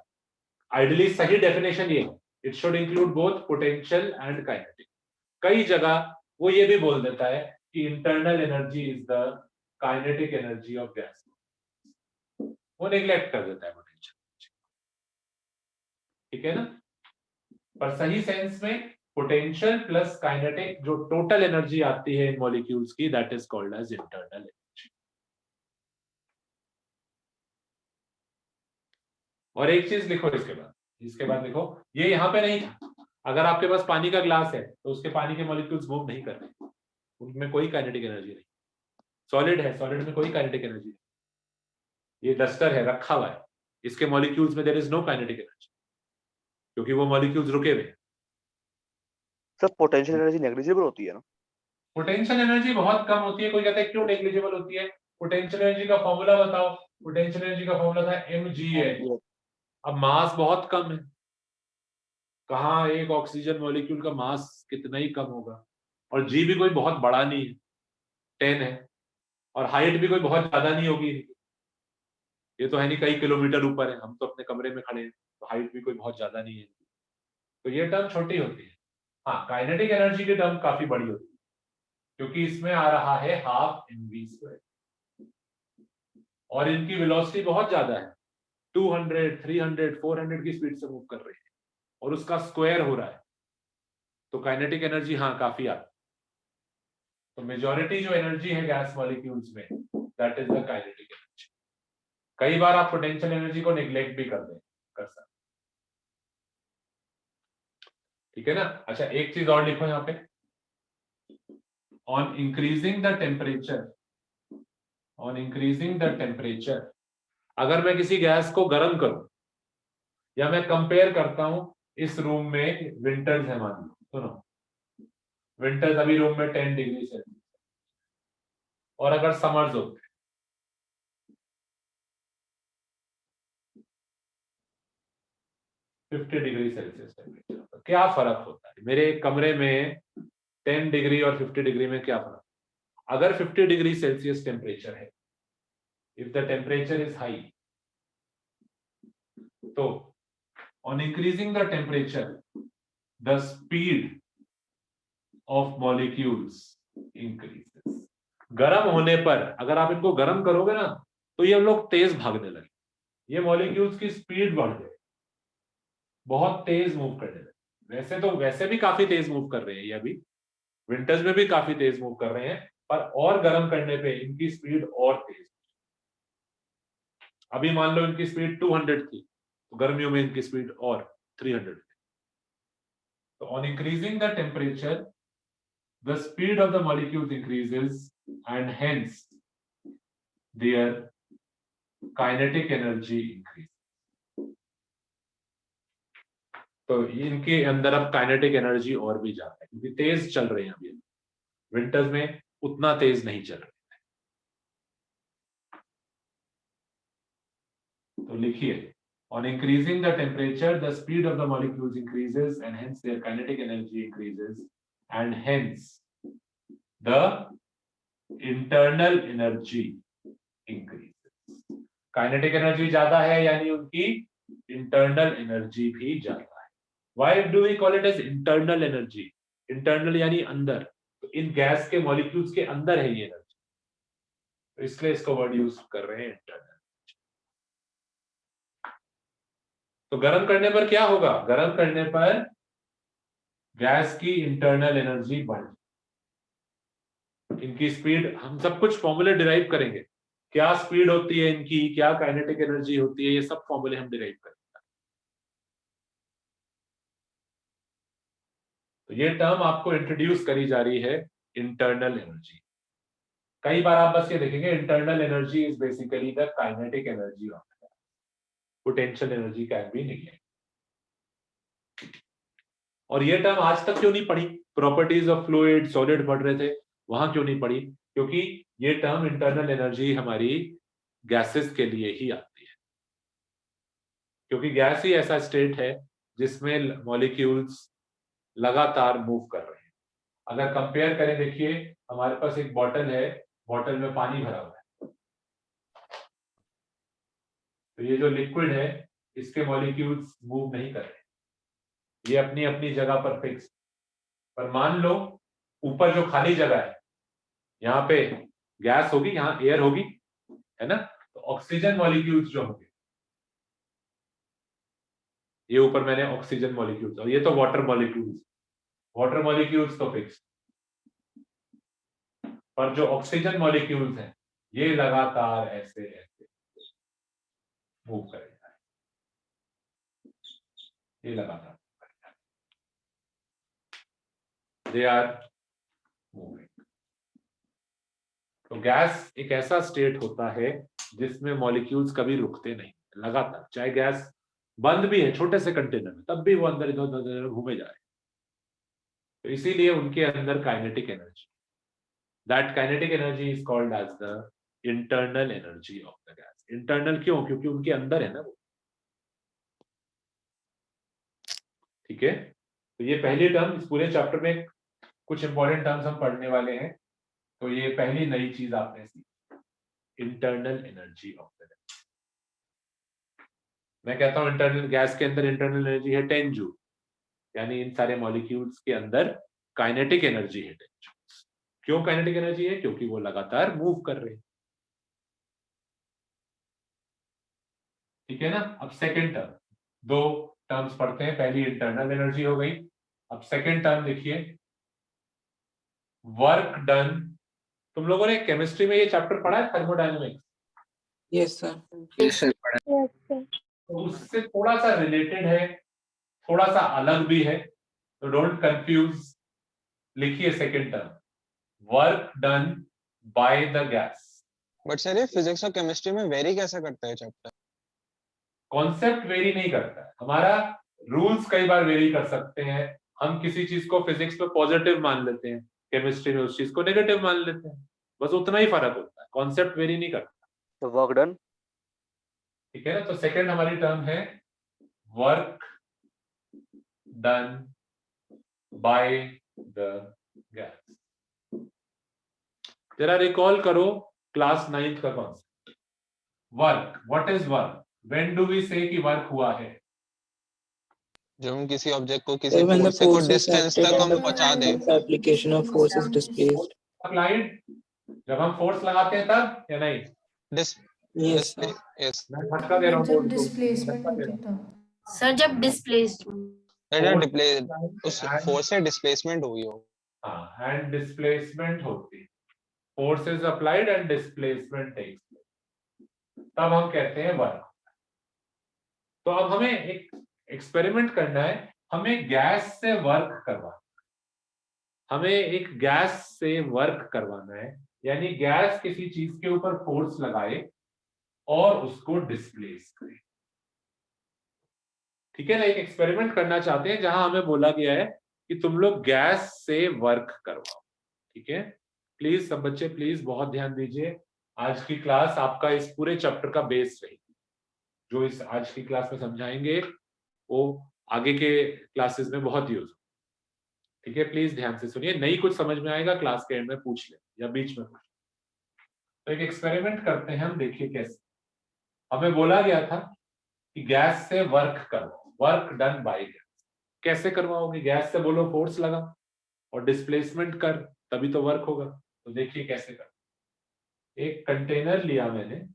आइडियली सही डेफिनेशन ये है, it should include both potential and kinetic. कई जगह वो ये भी बोल देता है कि internal energy is the kinetic energy of gas, वो नेग्लेक्ट कर देता है पोटेंशियल। ठीक है ना? पर सही सेंस में पोटेंशियल प्लस काइनेटिक जो टोटल एनर्जी आती है इन मॉलिक्यूल्स की, that is called as internal energy. और एक चीज लिखो इसके बाद लिखो, ये यहाँ पे नहीं था। अगर आपके पास पानी का ग्लास है तो उसके पानी के मॉलिक्यूल्स मूव नहीं कर रहे, उनमें कोई काइनेटिक एनर्जी नहीं। सॉलिड है, सॉलिड में कोई काइनेटिक एनर्जी नहीं। ये डस्टर है, रखा हुआ है, इसके मॉलिक्यूल्स में there is no kinetic energy, क्योंकि वो मॉलिक्यूल्स रुके हुए हैं। सर पोटेंशियल एनर्जी नेग्लिजिबल होती है ना? पोटेंशियल एनर्जी बहुत कम होती है। कोई कहता है क्यों नेग्लिजिबल होती है? पोटेंशियल एनर्जी का फॉर्मूला बताओ। पोटेंशियल एनर्जी का फॉर्मूला था mgh। अब मास बहुत कम है, कहाँ एक ऑक्सीजन मॉलिक्यूल का मास कितना ही कम होगा, और जी भी कोई बहुत बड़ा नहीं है, 10 है, और हाइट भी कोई बहुत ज्यादा नहीं होगी। ये तो है नहीं कई किलोमीटर ऊपर है, हम तो अपने कमरे में खड़े हैं, तो हाइट भी कोई बहुत ज्यादा नहीं है, तो ये टर्म छोटी होती है। हाँ, काइनेटिक एनर्जी की टर्म काफी बड़ी होती है, क्योंकि इसमें आ रहा है हाफ mv², और इनकी वेलोसिटी बहुत ज्यादा है, 200, 300, 400 की स्पीड से मूव कर रही है, और उसका स्क्वायर हो रहा है, तो काइनेटिक एनर्जी हाँ काफी आती है। तो मेजॉरिटी जो एनर्जी है गैस मॉलिक्यूल्स में, that is the kinetic energy. कई बार आप पोटेंशियल एनर्जी को निग्लेक्ट भी कर सकते, ठीक है ना। अच्छा, एक चीज और लिखो यहाँ पे, ऑन इंक्रीजिंग द टेम्परेचर, अगर मैं किसी गैस को गर्म करूं, या मैं कंपेयर करता हूं, इस रूम में विंटर्स है, मान लो, सुनो, विंटर्स अभी रूम में 10 डिग्री सेल्सियस, और अगर समर्स होते 50 डिग्री सेल्सियस टेम्परेचर, तो क्या फर्क होता है मेरे कमरे में 10 डिग्री और 50 डिग्री में? क्या फर्क? अगर 50 डिग्री सेल्सियस टेम्परेचर है, if the temperature is high, तो on increasing the temperature the speed of molecules increases. गर्म होने पर अगर आप इनको गर्म करोगे ना, तो ये लोग तेज भागने लगे, ये मॉलिक्यूल्स की स्पीड बढ़ जाए, बहुत तेज मूव करने लगे। वैसे भी काफी तेज मूव कर रहे हैं, ये अभी विंटर्स में भी काफी तेज मूव कर रहे हैं, पर और गर्म करने पे इनकी स्पीड और तेज। अभी मान लो इनकी स्पीड 200 थी, तो गर्मियों में इनकी स्पीड और 300 थी। तो on increasing the temperature the speed of the molecules increases and hence their kinetic energy increases। तो इनके अंदर अब काइनेटिक एनर्जी और भी ज्यादा है, क्योंकि तेज चल रहे हैं अभी, विंटर्स में उतना तेज नहीं चल रहे। तो लिखिए, on increasing the temperature the speed of the molecules increases and hence their kinetic energy increases and hence the internal energy increases। Kinetic energy ज्यादा है, यानी उनकी इंटरनल एनर्जी भी ज्यादा है। Why do we call it as internal energy? Internal यानी अंदर, तो इन गैस के मॉलिक्यूल्स के अंदर है ये एनर्जी, तो इसलिए इसको वर्ड यूज कर रहे हैं इंटरनल। तो गर्म करने पर क्या होगा? गर्म करने पर गैस की इंटरनल एनर्जी बढ़, इनकी स्पीड, हम सब कुछ फॉर्मूले डिराइव करेंगे, क्या स्पीड होती है इनकी, क्या काइनेटिक एनर्जी होती है, ये सब फॉर्मूले हम डिराइव करेंगे। तो ये टर्म आपको इंट्रोड्यूस करी जा रही है, इंटरनल एनर्जी। कई बार आप बस ये देखेंगे, internal energy is basically the kinetic energy of the gas, potential energy can be neglected. और ये टर्म आज तक क्यों नहीं पढ़ी? प्रॉपर्टीज ऑफ फ्लूइड, सॉलिड पढ़ रहे थे, वहां क्यों नहीं पढ़ी? क्योंकि ये टर्म इंटरनल एनर्जी हमारी गैसेस के लिए ही आती है, क्योंकि गैस ही ऐसा स्टेट है जिसमें मॉलिक्यूल्स लगातार मूव कर रहे हैं। अगर कंपेयर करें, देखिए हमारे पास एक बॉटल है, बॉटल में पानी भरा हुआ है, तो ये जो लिक्विड है इसके मॉलिक्यूल्स मूव नहीं कर रहे, ये अपनी अपनी जगह पर फिक्स। पर मान लो ऊपर जो खाली जगह है, यहाँ पे गैस होगी, यहाँ एयर होगी, है ना, तो ऑक्सीजन मॉलिक्यूल्स जो होंगे, ये ऊपर मैंने ऑक्सीजन मॉलिक्यूल्स, और ये तो वाटर मॉलिक्यूल्स तो फिक्स, पर जो ऑक्सीजन मॉलिक्यूल्स हैं ये लगातार ऐसे ऐसे मूव करेगा, ये लगातार दे आर मूविंग। तो गैस एक ऐसा स्टेट होता है जिसमें मॉलिक्यूल्स कभी रुकते नहीं, लगातार, चाहे गैस बंद भी है छोटे से कंटेनर में, तब भी वो अंदर इधर उधर घूमे जा रहे हैं। तो इसीलिए उनके अंदर kinetic energy, that kinetic energy is called as the internal energy of the gas. Internal क्यों? क्योंकि उनके अंदर है ना वो। ठीक है, तो ये पहली टर्म, इस पूरे चैप्टर में कुछ इंपॉर्टेंट टर्म्स हम पढ़ने वाले हैं। तो ये पहली नई चीज आपने सीखी, internal energy of the gas. मैं कहता हूं इंटरनल गैस के अंदर इंटरनल एनर्जी है 10 जूल, यानी इन सारे मॉलिक्यूल्स के अंदर काइनेटिक एनर्जी है 10 जूल। क्यों काइनेटिक एनर्जी है? क्योंकि वो लगातार मूव कर रहे हैं। ठीक है ना। अब सेकेंड टर्म, दो टर्म्स पढ़ते हैं। पहली इंटरनल एनर्जी हो गई। अब सेकेंड टर्म देखिए, वर्क डन। तुम लोगों ने केमिस्ट्री में ये चैप्टर पढ़ा है, thermodynamics? Yes sir. Yes, sir. Yes, sir. तो उससे थोड़ा सा रिलेटेड है, थोड़ा सा अलग भी है, तो डोंट कंफ्यूज। लिखिए second term, work done by the gas. But sir ये फिजिक्स और केमिस्ट्री में वेरी कैसे करता है चैप्टर? कॉन्सेप्ट वेरी नहीं करता है, हमारा रूल्स कई बार वेरी कर सकते हैं। हम किसी चीज को फिजिक्स में पॉजिटिव मान लेते हैं, केमिस्ट्री में उस चीज को नेगेटिव मान लेते हैं, बस उतना ही फर्क होता है, कॉन्सेप्ट वेरी नहीं करता। तो वर्क डन। ठीक है ना। तो सेकंड हमारी टर्म है work done by the gas. जरा रिकॉल करो क्लास 9th का concept. Work, what is work? When do we say कि वर्क हुआ है? जब हम किसी ऑब्जेक्ट को किसी When the फोर्स से कुछ force is डिस्टेंस acted तक हम and पहुंचा दे। the application of force is displaced. Applied, जब हम फोर्स लगाते हैं तब, या नहीं? Dish Yes, sir. यस मैं फटका दे रहा हूँ जब बोर्ड को। डिस्प्लेसमेंट फटका दे होती रहा हूँ। था। सर जब डिस्प्लेस्ड उस फोर्स से डिस्प्लेसमेंट हुई हो। हाँ, एंड डिस्प्लेसमेंट होती है, force is applied and displacement takes place, तब हम कहते हैं वर्क। तो अब हमें एक एक्सपेरिमेंट करना है, हमें गैस से वर्क करवाना, हमें एक गैस से वर्क करवाना है, यानी गैस किसी चीज के ऊपर फोर्स लगाए और उसको डिस्प्लेस करे। ठीक है ना। एक एक्सपेरिमेंट करना चाहते हैं जहां हमें बोला गया है कि तुम लोग गैस से वर्क करवाओ। ठीक है, प्लीज सब बच्चे प्लीज बहुत ध्यान दीजिए। आज की क्लास आपका इस पूरे चैप्टर का बेस रहेगी। जो इस आज की क्लास में समझाएंगे वो आगे के क्लासेस में बहुत यूज हो। ठीक है, प्लीज ध्यान से सुनिए। नहीं कुछ समझ में आएगा क्लास के एंड में पूछ ले या बीच में पूछ ले। तो एक एक्सपेरिमेंट करते हैं हम, देखिए कैसे। हमें बोला गया था कि गैस से वर्क करो, वर्क डन बाय गैस। कैसे करवाओगे? गैस से बोलो फोर्स लगा और डिस्प्लेसमेंट कर, तभी तो वर्क होगा। तो देखिए कैसे कर। एक कंटेनर लिया मैंने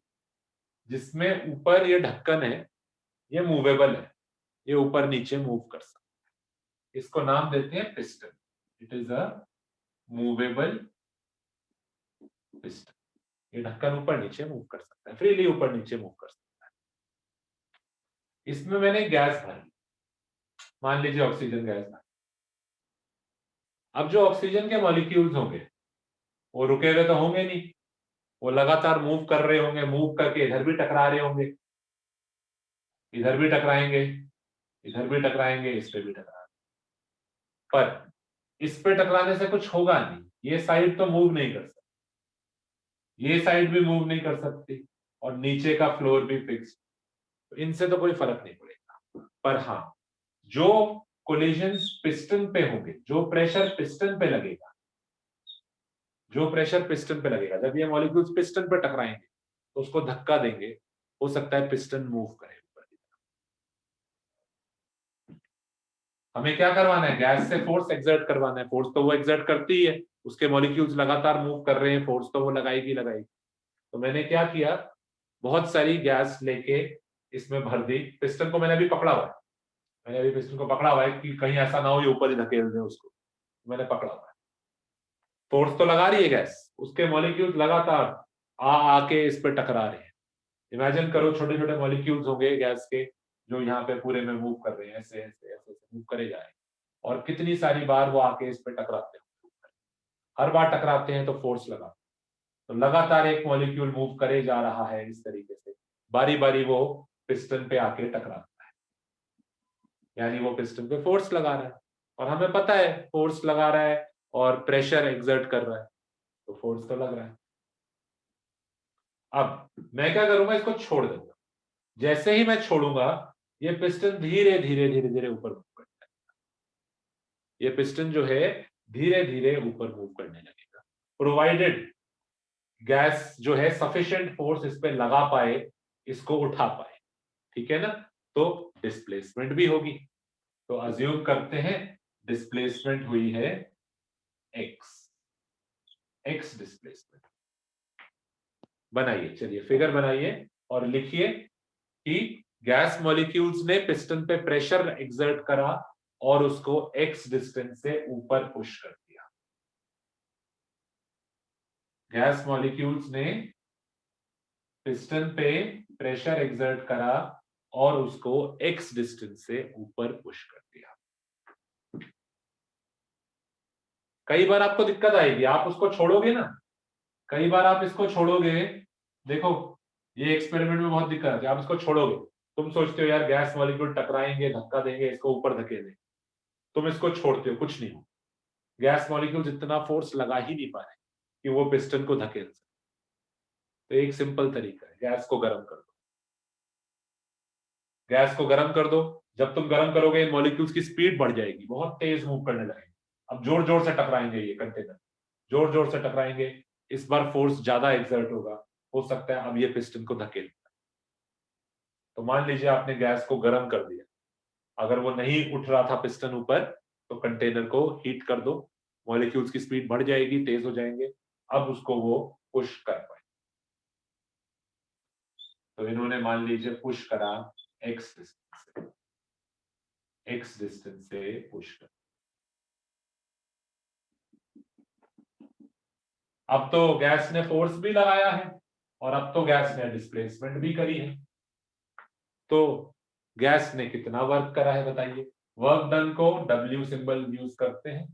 जिसमें ऊपर ये ढक्कन है, ये मूवेबल है, ये ऊपर नीचे मूव कर सकता है। इसको नाम देते हैं piston. It is a movable piston. ये ढक्कन ऊपर नीचे मूव कर सकता है, फ्रीली ऊपर नीचे मूव कर सकता है। इसमें मैंने गैस भरी, मान लीजिए ऑक्सीजन गैस भरी। अब जो ऑक्सीजन के मॉलिक्यूल्स होंगे वो रुके हुए तो होंगे नहीं, वो लगातार मूव कर रहे होंगे, मूव करके इधर भी टकरा रहे होंगे, इधर भी टकराएंगे, इधर भी टकराएंगे, इस पे भी टकराएंगे। पर इस पे टकराने से कुछ होगा नहीं, ये साइड तो मूव नहीं कर सकती, ये साइड भी मूव नहीं कर सकती, और नीचे का फ्लोर भी फिक्स। तो इनसे तो कोई फर्क नहीं पड़ेगा। पर हाँ, जो कोलिजन्स पिस्टन पे होंगे, जो प्रेशर पिस्टन पे लगेगा, जो प्रेशर पिस्टन पे लगेगा, जब ये मॉलिक्यूल्स पिस्टन पे टकराएंगे तो उसको धक्का देंगे, हो सकता है पिस्टन मूव करे ऊपर की तरफ। हमें क्या करवाना है? गैस से फोर्स एक्सर्ट करवाना है। फोर्स तो वो एक्सर्ट करती ही है, उसके मॉलिक्यूल्स लगातार मूव कर रहे हैं, फोर्स तो वो लगाएगी लगाएगी। तो मैंने क्या किया, बहुत सारी गैस लेके इसमें भर दी। पिस्टन को मैंने अभी पकड़ा हुआ है, मैंने अभी पिस्टन को पकड़ा हुआ है कि कहीं ऐसा ना हो ये ऊपर ही धकेल दे उसको। मैंने पकड़ा हुआ है, फोर्स तो लगा रही है गैस, उसके मॉलिक्यूल्स लगातार आके इस पे टकरा रहे हैं। इमेजिन करो छोटे छोटे मॉलिक्यूल्स होंगे गैस के जो यहाँ पे पूरे में मूव कर रहे हैं, ऐसे ऐसे ऐसे मूव करे जा रहे हैं, और कितनी सारी बार वो आके इस पे टकराते हैं। हर बार टकराते हैं तो फोर्स लगा, तो लगातार एक मॉलिक्यूल मूव करे जा रहा है इस तरीके से, बारी बारी वो पिस्टन पे आके टकराता है, यानी वो पिस्टन पे फोर्स लगा रहा है, और हमें पता है फोर्स लगा रहा है और प्रेशर एक्सर्ट कर रहा है, तो फोर्स तो लग रहा है। अब मैं क्या करूंगा, इसको छोड़ दूंगा। जैसे ही मैं छोड़ूंगा ये पिस्टन धीरे धीरे धीरे धीरे ऊपर मूव करता है, ये पिस्टन जो है धीरे धीरे ऊपर मूव करने लगेगा, प्रोवाइडेड गैस जो है सफिशिएंट फोर्स इस पे लगा पाए, इसको उठा पाए, ठीक है ना। तो डिस्प्लेसमेंट भी होगी, तो अज्यूम करते हैं डिस्प्लेसमेंट हुई है एक्स डिस्प्लेसमेंट। बनाइए, चलिए फिगर बनाइए और लिखिए कि गैस मॉलिक्यूल्स ने पिस्टन पे प्रेशर एक्सर्ट करा और उसको एक्स डिस्टेंस से ऊपर पुश कर दिया। गैस मॉलिक्यूल्स ने पिस्टन पे प्रेशर एक्सर्ट करा और उसको एक्स डिस्टेंस से ऊपर पुश कर दिया। कई बार आपको दिक्कत आएगी, आप उसको छोड़ोगे ना, कई बार आप इसको छोड़ोगे, देखो ये एक्सपेरिमेंट में बहुत दिक्कत आती है, आप इसको छोड़ोगे, तुम सोचते हो यार गैस मॉलिक्यूल टकराएंगे, धक्का देंगे, इसको ऊपर धकेलेंगे, तुम इसको छोड़ते हो, कुछ नहीं हो, गैस मॉलिक्यूल इतना फोर्स लगा ही नहीं पा रहे कि वो पिस्टन को धकेल सके। तो एक सिंपल तरीका है, गैस को गर्म कर दो, गैस को गर्म कर दो। जब तुम गर्म करोगे इन मॉलिक्यूल्स की स्पीड बढ़ जाएगी, बहुत तेज मूव करने लगेंगे, अब जोर जोर से टकराएंगे, ये कंटेनर जोर जोर से टकराएंगे, इस बार फोर्स ज्यादा एक्सर्ट होगा, हो सकता है अब ये पिस्टन को धकेल। तो मान लीजिए आपने गैस को गर्म कर दिया, अगर वो नहीं उठ रहा था पिस्टन ऊपर, तो कंटेनर को हीट कर दो, मॉलिक्यूल्स की स्पीड बढ़ जाएगी, तेज हो जाएंगे, अब उसको वो पुश कर पाए। तो इन्होंने मान लीजिए पुश करा एक्स डिस्टेंस से पुश कर। अब तो गैस ने फोर्स भी लगाया है और अब तो गैस ने डिस्प्लेसमेंट भी करी है। तो गैस ने कितना वर्क करा है बताइए। वर्क डन को W सिंबल यूज करते हैं,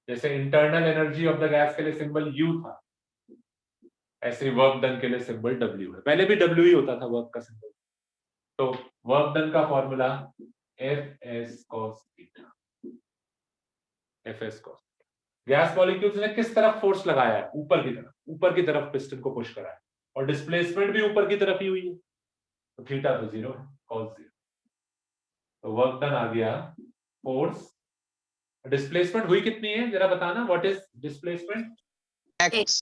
जैसे internal energy of the gas के लिए सिंबल U था, ऐसे वर्क डन के लिए सिंबल W है। पहले भी W ही होता था वर्क का सिंबल। तो वर्क डन का formula Fs cos theta, Fs cos। Gas molecules ने किस तरफ फोर्स लगाया है, ऊपर की तरफ पिस्टन को पुश करा है, और डिस्प्लेसमेंट भी ऊपर की तरफ ही हुई है, तो थीटा तो 0 है, cos 0। तो वर्क डन आ गया फोर्स। डिस्प्लेसमेंट हुई कितनी है जरा बताना, व्हाट इज डिस्प्लेसमेंट? X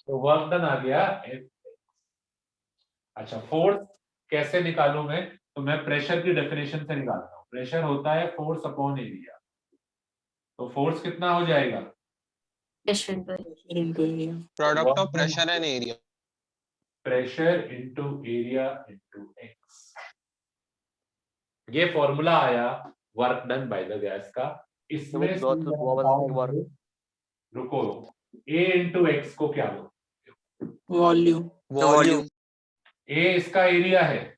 तो वर्क डन आ गया F। अच्छा, फोर्स कैसे निकालूं मैं? तो मैं प्रेशर की डेफिनेशन से निकालता हूं। प्रेशर होता है फोर्स अपॉन एरिया। तो फोर्स कितना हो जाएगा? Product of pressure and area. Pressure into area into x. ये फॉर्मूला आया work done by the gas का। इसमें रुको, A इंटू एक्स को क्या बोलते? वॉल्यूम। ए इसका एरिया है,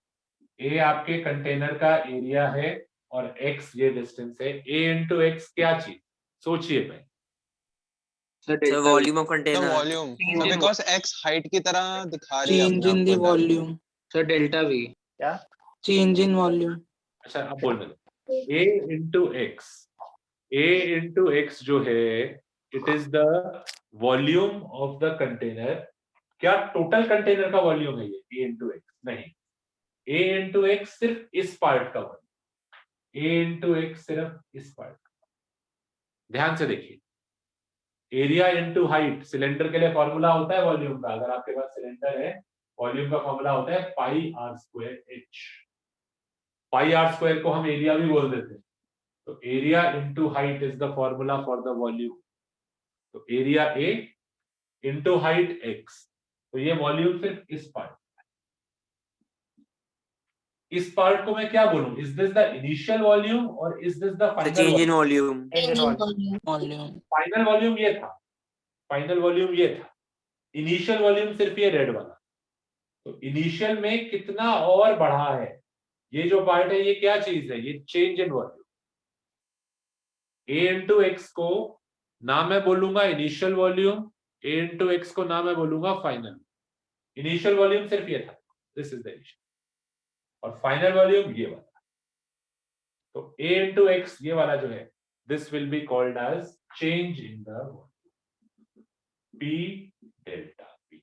ए आपके कंटेनर का एरिया है और एक्स ये डिस्टेंस है। ए इंटू एक्स क्या चीज? सोचिए भाई। Volume of The container. volume. So because X height की तरह दिखा रही है चेंज अपने इन आप द को इधर। Volume. Sir delta V। Change in volume. अच्छा, अब बोलने दो। ए इंटू एक्स जो है, it is the volume of the container. क्या टोटल कंटेनर का वॉल्यूम है ये? ए इंटू एक्स नहीं, ए इंटू एक्स सिर्फ इस पार्ट का वॉल्यूम, ए इंटू एक्स सिर्फ इस पार्ट का। ध्यान से देखिए, एरिया इंटू हाइट सिलेंडर के लिए फॉर्मूला होता है वॉल्यूम का। अगर आपके पास सिलेंडर है, वॉल्यूम का फॉर्मूला होता है pi r square h. Pi r square को हम एरिया भी बोल देते हैं। तो area into height is the formula for the volume. तो area a into height x. तो ये वॉल्यूम सिर्फ इस पार्ट, इस पार्ट को मैं क्या बोलूं? Is this the initial volume और is this the final? Change in volume. Volume. Final volume ये था, फाइनल वॉल्यूम ये था। इनिशियल वॉल्यूम सिर्फ ये रेड वाला। तो इनिशियल में कितना और बढ़ा है, ये जो पार्ट है ये क्या चीज है? ये change in volume. A into x को ना मैं बोलूंगा इनिशियल वॉल्यूम, ए इंटू एक्स को ना मैं बोलूंगा फाइनल। इनिशियल वॉल्यूम सिर्फ ये था, दिस इज द इनिशियल। और फाइनल वॉल्यूम ये वाला। तो A into X ये वाला जो है, this will be called as change in the volume, P delta V।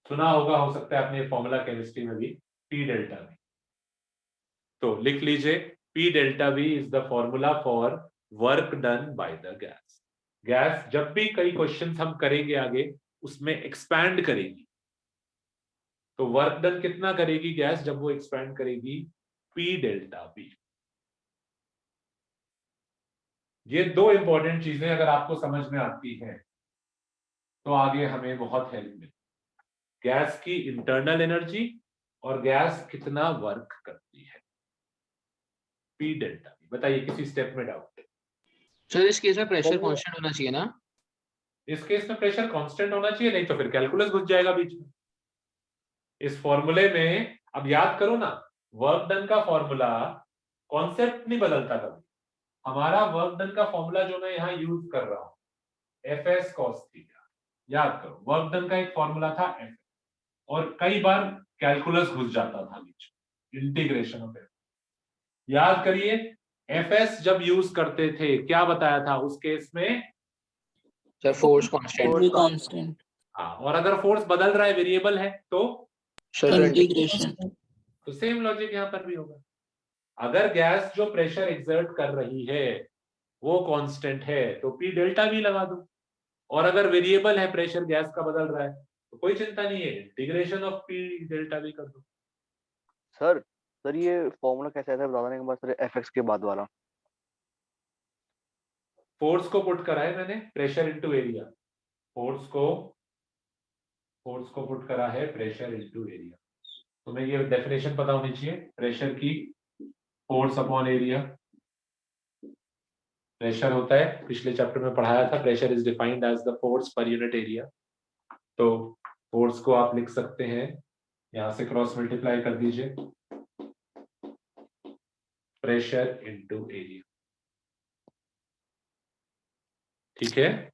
सुना होगा, हो सकता है आपने फॉर्मूला केमिस्ट्री में भी, P डेल्टा V। तो लिख लीजिए, P delta V is the formula for work done by the gas. Gas जब भी कई क्वेश्चंस हम करेंगे आगे, उसमें एक्सपैंड करेगी, तो वर्क डन कितना करेगी गैस जब वो एक्सपैंड करेगी? P delta V। ये दो इंपॉर्टेंट चीजें अगर आपको समझ में आती हैं तो आगे हमें बहुत हेल्प मिलेगी। गैस की इंटरनल एनर्जी और गैस कितना वर्क करती है, P डेल्टा V। बताइए किसी स्टेप में डाउट है? सर इस केस में प्रेशर कांस्टेंट होना चाहिए ना? इस केस में प्रेशर कांस्टेंट होना चाहिए, नहीं तो फिर कैलकुलस घुस जाएगा बीच में। इस फॉर्मूले में अब याद करो ना, वर्क डन का फॉर्मूला, कॉन्सेप्ट नहीं बदलता कभी। हमारा वर्क डन का फॉर्मूला जो मैं यहाँ यूज कर रहा हूं, Fs cos थीटा। याद करो, वर्क डन का एक फॉर्मूला था F, और कई बार कैलकुलस घुस जाता था बीच में, इंटीग्रेशन ऑफ F। याद करिए, Fs जब यूज करते थे क्या बताया था उस केस में? Sir force constant. कांस्टेंट। हाँ, और अगर फोर्स बदल रहा है, वेरिएबल है, तो इंटीग्रेशन। तो सेम लॉजिक यहां पर भी होगा। अगर गैस जो प्रेशर एक्सर्ट कर रही है वो कांस्टेंट है तो P डेल्टा V लगा दो, और अगर वेरिएबल है, प्रेशर गैस का बदल रहा है, तो कोई चिंता नहीं है, integration of P delta V कर दो। सर ये फॉर्मूला कैसे आता है बता देने के बाद, सर एफएक्स के बाद वाला? फोर्स को पुट करा है मैंने, प्रेशर इनटू एरिया। फोर्स को पुट करा है प्रेशर इनटू एरिया। तुम्हें ये डेफिनेशन पता होनी चाहिए, प्रेशर की फोर्स अपॉन एरिया। प्रेशर होता है, पिछले चैप्टर में पढ़ाया था, pressure is defined as the force per unit area. तो फोर्स को आप लिख सकते हैं, यहां से क्रॉस मल्टीप्लाई कर दीजिए, प्रेशर इनटू एरिया। ठीक है,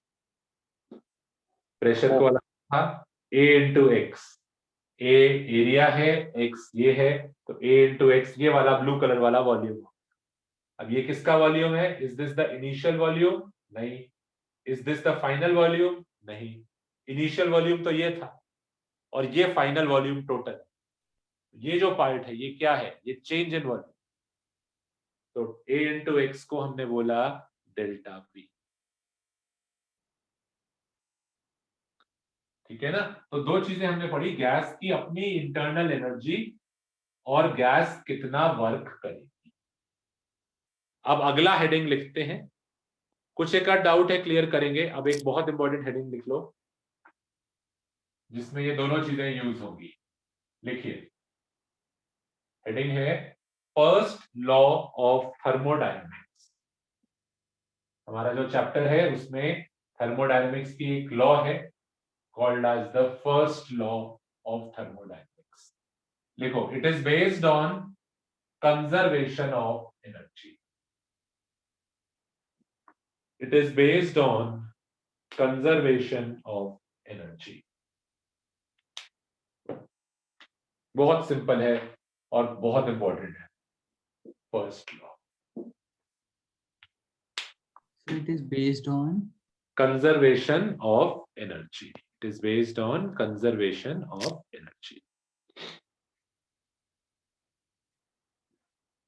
प्रेशर को अलग था, A into x. A area है, एक्स ये है, तो A इंटू एक्स ये वाला ब्लू कलर वाला वॉल्यूम। अब ये किसका वॉल्यूम है? Is this the initial volume? नहीं। Is this the final volume? नहीं। इनिशियल वॉल्यूम तो ये था, और ये फाइनल वॉल्यूम टोटल। ये जो पार्ट है ये क्या है? ये चेंज इन वॉल्यूम। तो A इंटू एक्स को हमने बोला डेल्टा V। ठीक है ना? तो दो चीजें हमने पढ़ी, गैस की अपनी इंटरनल एनर्जी और गैस कितना वर्क करेगी। अब अगला हेडिंग लिखते हैं, कुछ एक डाउट है क्लियर करेंगे। अब एक बहुत इंपॉर्टेंट हेडिंग लिख लो जिसमें ये दोनों चीजें यूज होंगी। लिखिए, हेडिंग है फर्स्ट लॉ ऑफ थर्मोडायनेमिक्स। हमारा जो चैप्टर है उसमें थर्मोडायनेमिक्स की एक लॉ है called as the first law of thermodynamics. लिखो, it is based on conservation of energy. It is based on conservation of energy. बहुत सिंपल है और बहुत इंपॉर्टेंट है। First law, So it is based on conservation of energy. It is based on conservation of energy.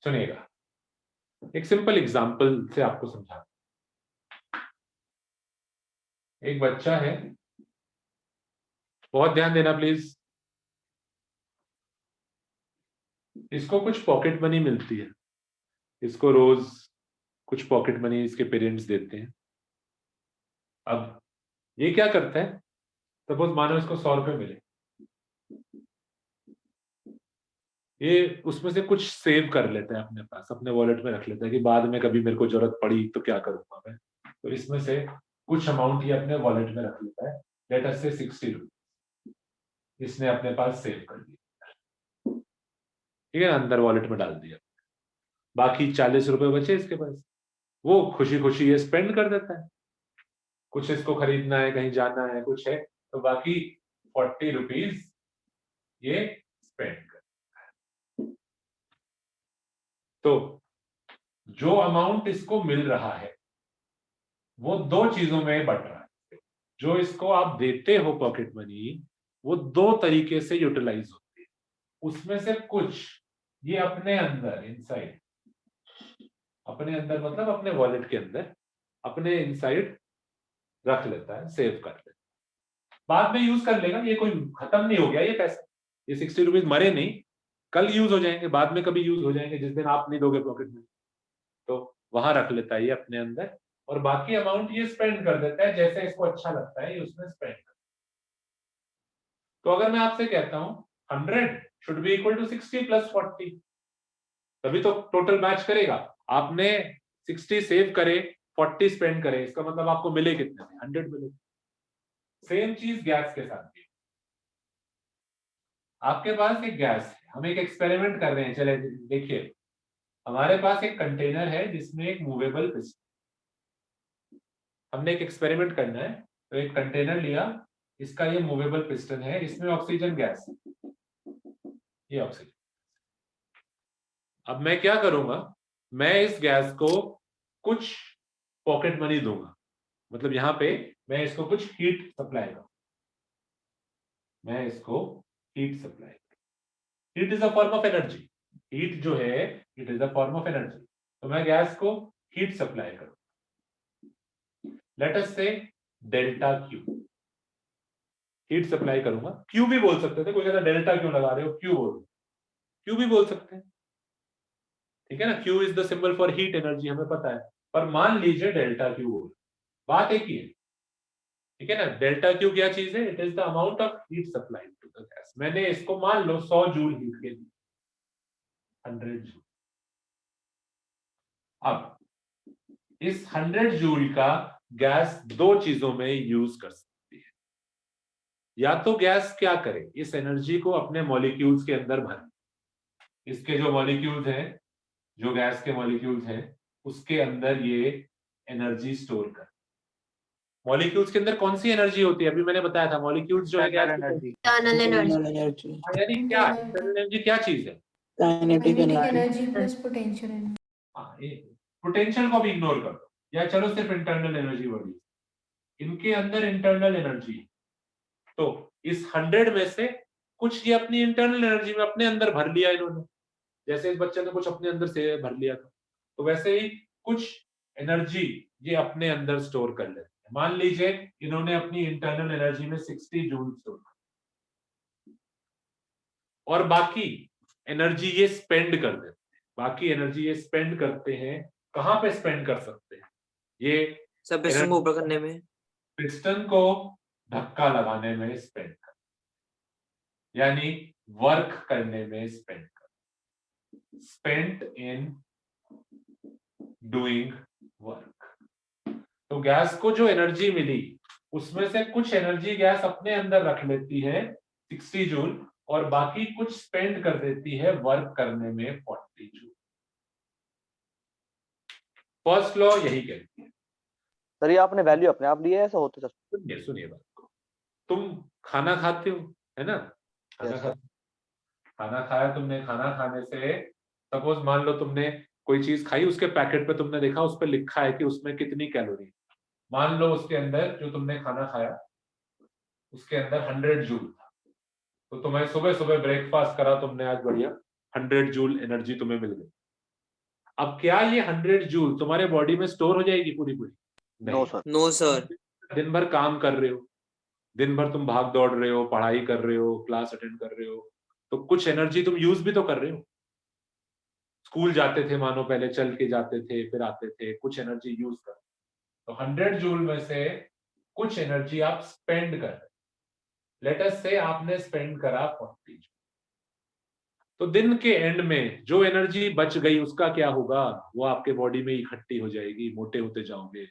सुनिएगा, एक simple example से आपको समझा। एक बच्चा है, बहुत ध्यान देना प्लीज। इसको कुछ पॉकेट मनी मिलती है, इसको रोज कुछ पॉकेट मनी इसके पेरेंट्स देते हैं। अब ये क्या करता है, सपोज मानो इसको 100 रुपए मिले, ये उसमें से कुछ सेव कर लेता है अपने पास, अपने वॉलेट में रख लेता है कि बाद में कभी मेरे को जरूरत पड़ी तो क्या करूंगा मैं। तो इसमें से कुछ अमाउंट ये अपने वॉलेट में रख लेता है, लेट अस से 60 रुपीज इसने अपने पास सेव कर दिया। ठीक है ना, अंदर वॉलेट में डाल दिया। बाकी 40 रुपए बचे इसके पास, वो खुशी खुशी ये स्पेंड कर देता है। कुछ इसको खरीदना है, कहीं जाना है, कुछ है, तो बाकी 40 रुपीज ये स्पेंड करता है। तो जो अमाउंट इसको मिल रहा है वो दो चीजों में बट रहा है। जो इसको आप देते हो पॉकेट मनी, वो दो तरीके से यूटिलाइज होती है। उसमें से कुछ ये अपने अंदर इनसाइड, अपने अंदर मतलब अपने वॉलेट के अंदर, अपने इनसाइड रख लेता है, सेव कर लेता है, बाद में यूज कर लेगा। ये कोई खत्म नहीं हो गया ये पैसा, ये 60 रुपीज मरे नहीं, कल यूज हो जाएंगे, बाद में कभी यूज हो जाएंगे जिस दिन आप नहीं दोगे पॉकेट मनी, तो वहां रख लेता है ये अपने अंदर, और बाकी अमाउंट ये स्पेंड कर देता है जैसे इसको अच्छा लगता है, ये उसमें स्पेंड कर। तो अगर मैं आपसे कहता हूं 100 should be equal to 60 plus 40, तभी तो टोटल मैच करेगा। आपने 60 सेव करे, 40 स्पेंड करे, इसका मतलब आपको मिले कितने? 100 मिले। सेम चीज गैस के साथ भी। आपके पास एक गैस है, हम एक एक्सपेरिमेंट कर रहे हैं, चले देखिए। हमारे पास एक कंटेनर है जिसमें एक मूवेबल पिस्टन, हमने एक एक्सपेरिमेंट करना है, तो एक कंटेनर लिया, इसका ये मूवेबल पिस्टन है, इसमें ऑक्सीजन गैस है, ये ऑक्सीजन। अब मैं क्या करूंगा, मैं इस गैस को कुछ पॉकेट मनी दूंगा, मतलब यहां पे मैं इसको कुछ हीट सप्लाई करूंगा, मैं इसको heat supply, heat is a form of energy, heat जो है it is a form of energy, तो मैं गैस को हीट सप्लाई करूंगा। लेट अस से डेल्टा क्यू, हीट सप्लाई करूंगा, क्यू भी बोल सकते थे, कोई कहता डेल्टा क्यों लगा रहे हो, क्यू बोल, क्यू भी बोल सकते हैं, ठीक है ना, Q is the symbol for heat energy, हमें पता है, पर मान लीजिए डेल्टा क्यू बोल, बात एक ही है, ठीक है ना। डेल्टा क्यू क्या चीज है? It is the amount of heat supply to the gas. मैंने इसको मान लो 100 जूल हीट के लिए, 100 जूल। अब इस 100 जूल का गैस दो चीजों में यूज कर सकती है। या तो गैस क्या करे, इस एनर्जी को अपने मॉलिक्यूल्स के अंदर भरे, इसके जो मॉलिक्यूल्स हैं, जो गैस के मॉलिक्यूल्स हैं, उसके अंदर ये एनर्जी स्टोर कर। मॉलिक्यूल्स के अंदर कौन सी एनर्जी होती है? अभी मैंने बताया था, मॉलिक्यूल्स जो है gas energy, internal energy, energy, यानी क्या इंटरनल एनर्जी क्या चीज है? Kinetic kinetic energy, energy plus potential energy. हाँ, पोटेंशियल को भी इग्नोर कर दो, या चलो सिर्फ इंटरनल एनर्जी वर्ड, इनके अंदर इंटरनल एनर्जी। तो इस 100 में से कुछ ये अपनी इंटरनल एनर्जी में अपने अंदर भर लिया इन्होंने, जैसे इस बच्चे ने कुछ अपने अंदर से भर लिया था, तो वैसे ही कुछ एनर्जी ये अपने अंदर स्टोर कर लेते हैं। मान लीजिए इन्होंने अपनी इंटरनल एनर्जी में 60 जूल स्टोर कर, और बाकी एनर्जी ये स्पेंड कर देते हैं। बाकी एनर्जी ये स्पेंड करते हैं, कहां पे स्पेंड कर सकते हैं? ये सब पिस्टन को ऊपर करने में, पिस्टन को धक्का लगाने में स्पेंड कर, यानी वर्क करने में स्पेंड कर, स्पेंट इन डूइंग वर्क। तो गैस को जो एनर्जी मिली उसमें से कुछ एनर्जी गैस अपने अंदर रख लेती है 60 जूल, और बाकी कुछ स्पेंड कर देती है वर्क करने में 40 जूल। फर्स्ट लॉ यही कहती है। सर ये आपने वैल्यू अपने आप लिया है, ऐसा होता है? सुनिए सुनिए बात को, तुम खाना खाते हो है ना, खाना Yes, खा, खाना खाया तुमने, खाना खाने से सपोज मान लो तुमने कोई चीज खाई, उसके पैकेट पे तुमने देखा उस पर लिखा है कि उसमें कितनी कैलोरी, मान लो उसके अंदर जो तुमने खाना खाया उसके अंदर 100 जूल था, तो तुम्हें सुबह सुबह ब्रेकफास्ट करा तुमने आज, बढ़िया 100 जूल एनर्जी तुम्हें मिल गई। अब क्या ये 100 जूल तुम्हारे बॉडी में स्टोर हो जाएगी पूरी पूरी? No sir. नो सर, दिन भर काम कर रहे हो, दिन भर तुम भाग दौड़ रहे हो, पढ़ाई कर रहे हो, क्लास अटेंड कर रहे हो, तो कुछ एनर्जी तुम यूज भी तो कर रहे हो। स्कूल जाते थे मानो, पहले चल के जाते थे फिर आते थे, कुछ एनर्जी यूज कर, तो 100 जूल में से कुछ एनर्जी आप स्पेंड कर रहे, लेट अस से आपने स्पेंड करा 40 जूल, तो दिन के एंड में जो एनर्जी बच गई उसका क्या होगा? वो आपके बॉडी में इकट्ठी हो जाएगी, मोटे होते जाओगे,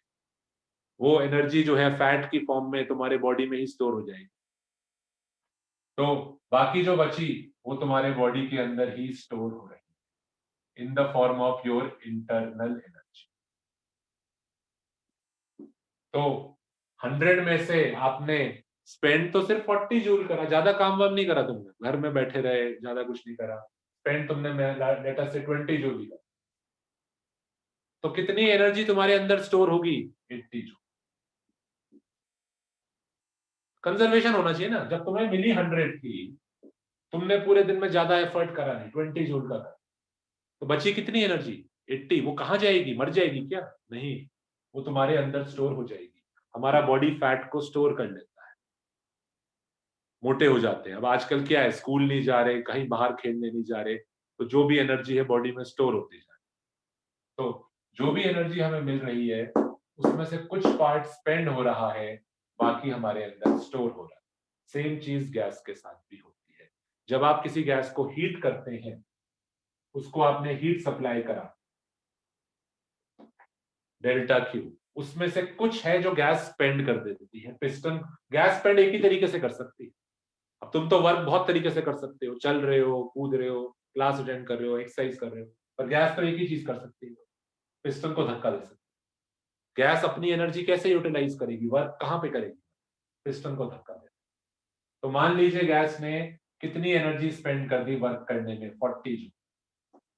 वो एनर्जी जो है फैट की फॉर्म में तुम्हारे बॉडी में ही स्टोर हो जाएगी, तो बाकी जो बची वो तुम्हारे बॉडी के अंदर ही स्टोर हो रही है in the form of your internal energy. तो 100 में से आपने स्पेंड तो सिर्फ 40 जूल करा, ज्यादा काम वाम नहीं करा तुमने, घर में बैठे रहे, ज्यादा कुछ नहीं करा। स्पेंड तुमने लेटर से 20 जूल ही करा, तो कितनी एनर्जी तुम्हारे अंदर स्टोर होगी? 80 जूल। कंजर्वेशन होना चाहिए ना। जब तुम्हें मिली 100 थी, तुमने पूरे दिन में ज्यादा एफर्ट करा नहीं, 20 जूल का करा, तो बची कितनी एनर्जी? 80। वो कहाँ जाएगी? मर जाएगी क्या? नहीं, वो तुम्हारे अंदर स्टोर हो जाएगी। हमारा बॉडी फैट को स्टोर कर लेता है, मोटे हो जाते हैं। अब आजकल क्या है, स्कूल नहीं जा रहे, कहीं बाहर खेलने नहीं जा रहे, तो जो भी एनर्जी है बॉडी में स्टोर होती जा रही है। तो जो भी एनर्जी हमें मिल रही है उसमें से कुछ पार्ट स्पेंड हो रहा है, बाकी हमारे अंदर स्टोर हो रहा है। सेम चीज गैस के साथ भी होती है। जब आप किसी गैस को हीट करते हैं, उसको आपने हीट सप्लाई करा, डेल्टा क्यू, उसमें से कुछ है जो गैस स्पेंड कर देती है। पिस्टन गैस स्पेंड एक ही तरीके से कर सकती है। अब तुम तो वर्क बहुत तरीके से कर सकते हो, चल रहे हो, कूद रहे हो, क्लास अटेंड कर रहे हो, एक्सरसाइज कर रहे हो, पर गैस तो एक ही चीज कर सकती है, पिस्टन को धक्का दे सकती है। गैस अपनी एनर्जी कैसे यूटिलाइज करेगी? वर्क कहाँ पे करेगी? पिस्टन को धक्का दे। तो मान लीजिए गैस ने कितनी एनर्जी स्पेंड कर दी वर्क करने में? 40 जूल।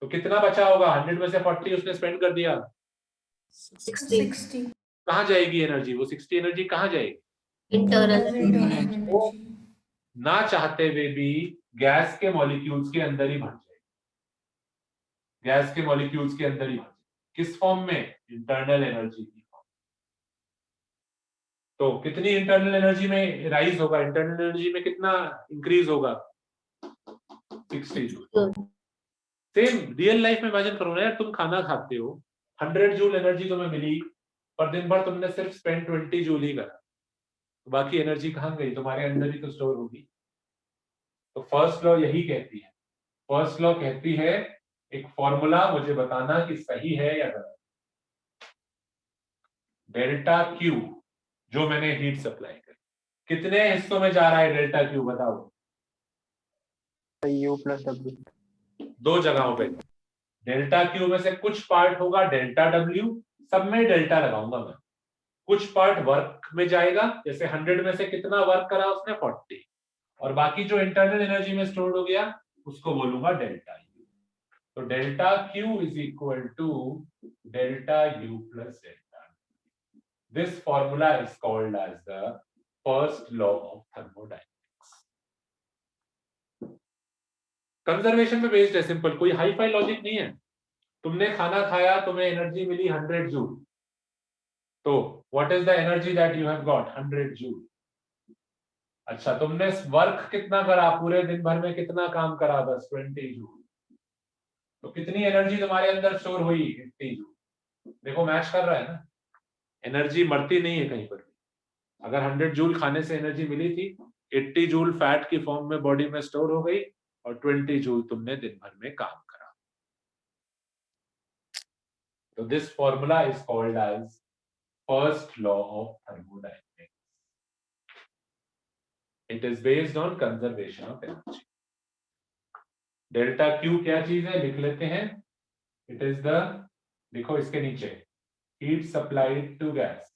तो कितना बचा होगा? 100 में से 40 उसने स्पेंड कर दिया, 60 कहाँ जाएगी एनर्जी? वो 60 एनर्जी कहाँ जाएगी? Internal energy. ना चाहते हुए भी गैस के मॉलिक्यूल्स के अंदर ही भर जाएगी। गैस के मॉलिक्यूल्स के अंदर ही भर जाएगी। किस फॉर्म में? इंटरनल एनर्जी की फॉर्म। तो कितनी इंटरनल एनर्जी में राइज होगा? इंटरनल एनर्जी में कितना इंक्रीज होगा? 60 जूल। सेम रियल लाइफ में इमेजिन करो ना यार, तुम खाना खाते हो, 100 जूल एनर्जी तुम्हें मिली, पर दिन भर तुमने सिर्फ स्पेंड 20 जूल ही करा, तो बाकी एनर्जी कहाँ गई? तुम्हारे अंदर ही तो स्टोर होगी। तो फर्स्ट लॉ यही कहती है। फर्स्ट लॉ कहती है, एक फॉर्मूला मुझे बताना कि सही है या गलत। डेल्टा क्यू, जो मैंने हीट सप्लाई करी, कितने हिस्सों में जा रहा है डेल्टा क्यू? बताओ। U plus W। 2 जगहों पे। डेल्टा क्यू में से कुछ पार्ट होगा डेल्टा डब्ल्यू, सब में डेल्टा लगाऊंगा मैं। कुछ पार्ट वर्क में जाएगा, जैसे 100 में से कितना वर्क करा उसने? 40। और बाकी जो इंटरनल एनर्जी में स्टोर हो गया उसको बोलूंगा डेल्टा यू। तो delta Q is equal to delta U plus delta. This formula is called as the first law of thermodynamics. Conservation पे बेस्ड है, सिंपल, कोई हाई फाई लॉजिक नहीं है। तुमने खाना खाया, तुम्हें एनर्जी मिली 100 जूल, तो what is the energy that you have got? 100 joule. अच्छा, तुमने वर्क कितना करा? पूरे दिन भर में कितना काम करा? बस 20 जूल। तो कितनी एनर्जी तुम्हारे अंदर स्टोर हुई? 80 जूल। देखो मैच कर रहा है ना, एनर्जी मरती नहीं है कहीं पर भी। अगर 100 जूल खाने से एनर्जी मिली थी, 80 जूल फैट की फॉर्म में बॉडी में स्टोर हो गई, और 20 जूल तुमने दिन भर में काम करा। तो this formula is called as first law of thermodynamics. It is based on conservation of energy. Delta Q क्या चीज है? लिख लेते हैं। इट इज द, देखो इसके नीचे, heat supplied to gas.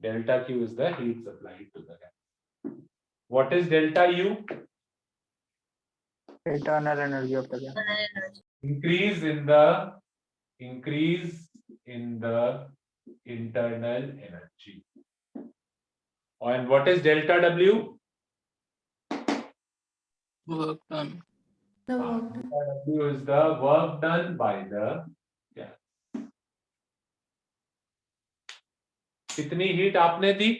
Delta Q is the heat supplied to the gas. What is delta U? Internal energy of the gas। increase in the internal energy. And what is delta W? Work done. The work Delta W is the work done by the gas. कितनी heat आपने दी,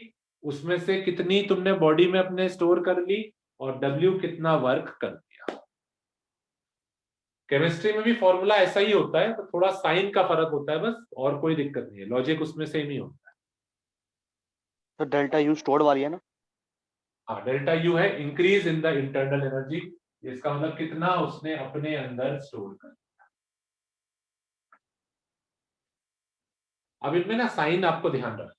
उसमें से कितनी तुमने body में अपने store कर ली, और W कितना वर्क कर दिया। केमिस्ट्री में भी फॉर्मूला ऐसा ही होता है, तो थोड़ा साइन का फर्क होता है बस, और कोई दिक्कत नहीं है, लॉजिक उसमें सेम ही होता है। तो डेल्टा यू स्टोर्ड वाली है ना? हाँ, डेल्टा यू है increase in the internal energy. इसका मतलब कितना उसने अपने अंदर स्टोर कर दिया। अब इनमें ना साइन आपको ध्यान रखना।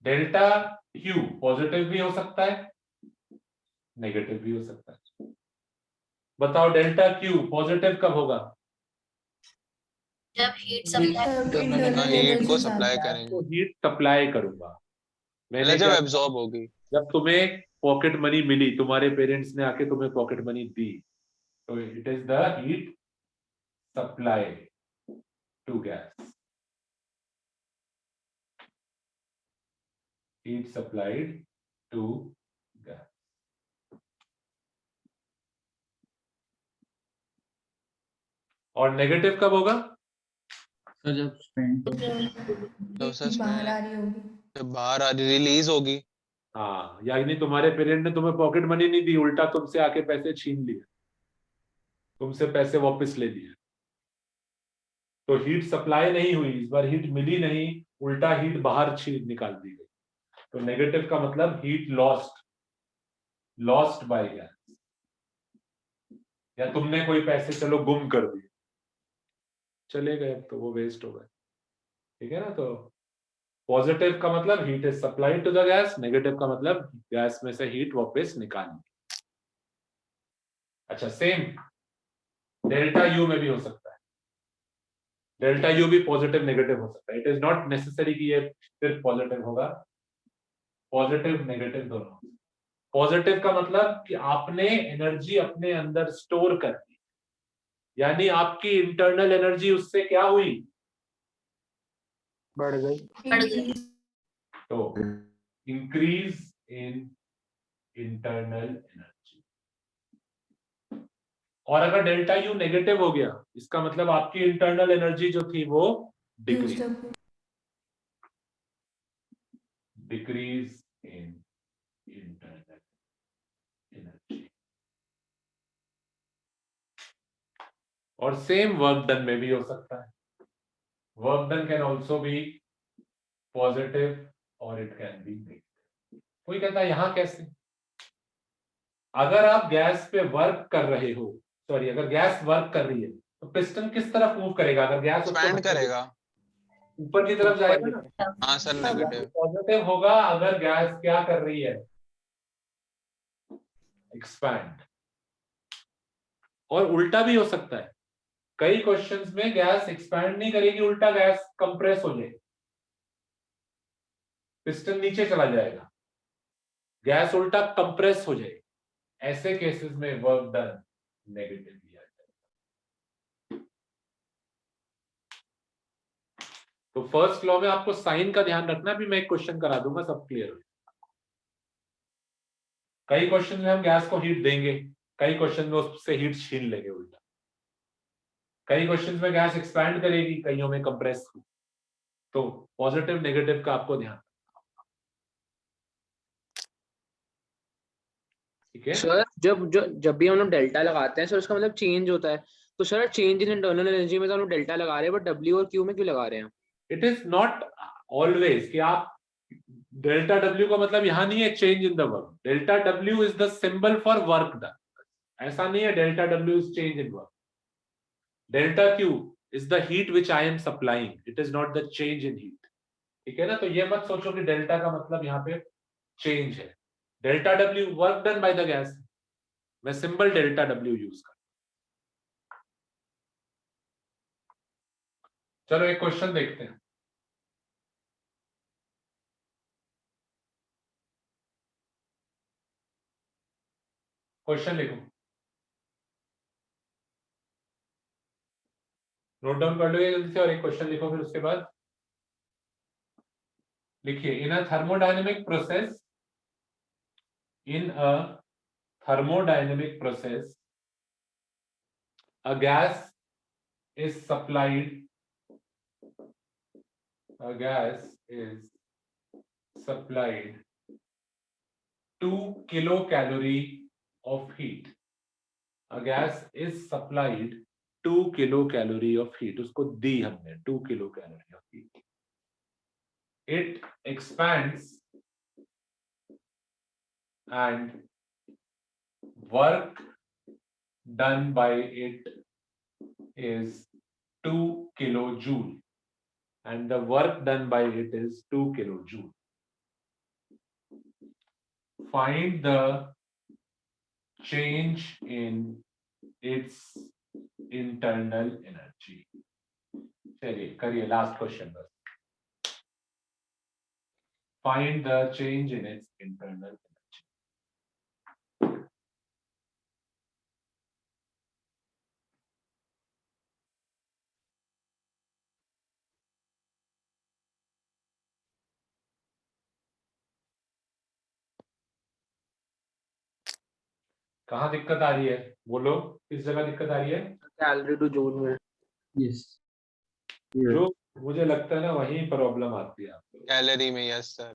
डेल्टा क्यू पॉजिटिव भी हो सकता है, नेगेटिव भी हो सकता है। बताओ डेल्टा क्यू पॉजिटिव कब होगा? जब हीट सप्लाई तब Internal इंटरनल हाँ, हीट एनर्जी को ज्यादा सप्लाई तो करेंगे, हीट सप्लाई करूंगा मैंने मतलब जब क्या, एब्जॉर्ब होगी। जब तुम्हें पॉकेट मनी मिली, तुम्हारे पेरेंट्स ने आके तुम्हें पॉकेट मनी दी, तो it is the heat supply to gas, heat supplied to gas. और नेगेटिव कब होगा? सर जब spent तो सच हीट बाहर में आ रही होगी। जब बाहर आ रिलीज होगी। हाँ, यानी तुम्हारे पेरेंट ने तुम्हें पॉकेट मनी नहीं दी, उल्टा तुमसे आके पैसे छीन लिए, तुमसे पैसे वापस ले लिए, तो हीट सप्लाई नहीं हुई, इस बार हीट मिली नहीं, उल्टा हीट बाहर छीन निकाल दी गई। तो नेगेटिव का मतलब heat lost, lost by gas, या तुमने कोई पैसे चलो गुम कर दिए, चले गए तो वो वेस्ट हो गए, ठीक है ना। तो पॉजिटिव का मतलब heat is supplied to the gas, negative का मतलब गैस में से हीट वापस निकालनी। अच्छा, सेम डेल्टा यू में भी हो सकता है, डेल्टा यू भी पॉजिटिव नेगेटिव हो सकता है। इट इज नॉट नेसेसरी कि ये सिर्फ पॉजिटिव होगा, पॉजिटिव नेगेटिव दोनों। पॉजिटिव का मतलब कि आपने एनर्जी अपने अंदर स्टोर कर दी, यानी आपकी इंटरनल एनर्जी उससे क्या हुई, बढ़ गई। बढ़ गई। तो इंक्रीज इन इंटरनल एनर्जी। और अगर डेल्टा यू नेगेटिव हो गया, इसका मतलब आपकी इंटरनल एनर्जी जो थी वो decrease, Used up. Decrease in internal energy. और सेम वर्क डन में भी हो सकता है, work done can also be positive और इट कैन बी नेगेटिव। कोई कहता है यहां कैसे? अगर आप गैस पे वर्क कर रहे हो, सॉरी, अगर गैस वर्क कर रही है तो पिस्टन किस तरफ मूव करेगा? अगर गैस उसको एक्सपैंड धक्का देगी, करेगा। ऊपर की तरफ जाएगा ना। हाँ सर, नेगेटिव। पॉजिटिव होगा अगर गैस क्या कर रही है, एक्सपैंड। और उल्टा भी हो सकता है, कई क्वेश्चंस में गैस एक्सपैंड नहीं करेगी, उल्टा गैस कंप्रेस हो जाएगी, पिस्टन नीचे चला जाएगा, गैस उल्टा कंप्रेस हो जाएगी। ऐसे केसेस में वर्क डन नेगेटिव दिया जाएगा। तो फर्स्ट लॉ में आपको साइन का ध्यान रखना, भी मैं एक क्वेश्चन करा दूंगा, सब क्लियर हो। कई क्वेश्चन में हम गैस को हीट देंगे, कई क्वेश्चन में उससे हीट छीन लेंगे उल्टा, कई क्वेश्चन में गैस एक्सपैंड करेगी, कईयों में कंप्रेस। तो पॉजिटिव नेगेटिव का आपको ध्यान, ठीक है। सर जब भी हम लोग डेल्टा लगाते हैं सर, उसका मतलब चेंज होता है। तो sir change in internal energy में तो हम लोग डेल्टा लगा रहे हैं, बट डब्ल्यू और क्यू में क्यों लगा रहे हैं? इट इज नॉट ऑलवेज कि आप डेल्टा डब्ल्यू का मतलब यहां नहीं है change in the work, delta W is the symbol for work done. ऐसा नहीं है delta W is change in work, delta Q is the heat which I am supplying, it is not the change in heat, ठीक है ना। तो ये मत सोचो कि डेल्टा का मतलब यहाँ पे चेंज है, delta W work done by the gas, मैं सिंबल डेल्टा डब्ल्यू यूज कर। चलो एक क्वेश्चन देखते हैं। क्वेश्चन लिखो, नोट डाउन कर लो ये जल्दी से, और एक क्वेश्चन लिखो फिर उसके बाद। लिखिए, in a thermodynamic process, in a thermodynamic process, a gas is supplied, a gas is supplied 2 kilocalorie of heat, a gas is supplied 2 kilocalorie of heat, उसको दी हमने 2 kilocalorie of heat, it expands and work done by it is 2 kilojoule, and the work done by it is 2 kilojoule. Find the change in its internal energy. चलिए करिए last question बस। Find the change in its internal energy. कहाँ दिक्कत आ रही है बोलो, किस जगह दिक्कत आ रही है? कैलोरी टू जूल में। यस जो मुझे लगता है ना वही प्रॉब्लम आती है आप लोगों को। कैलोरी में, यस सर।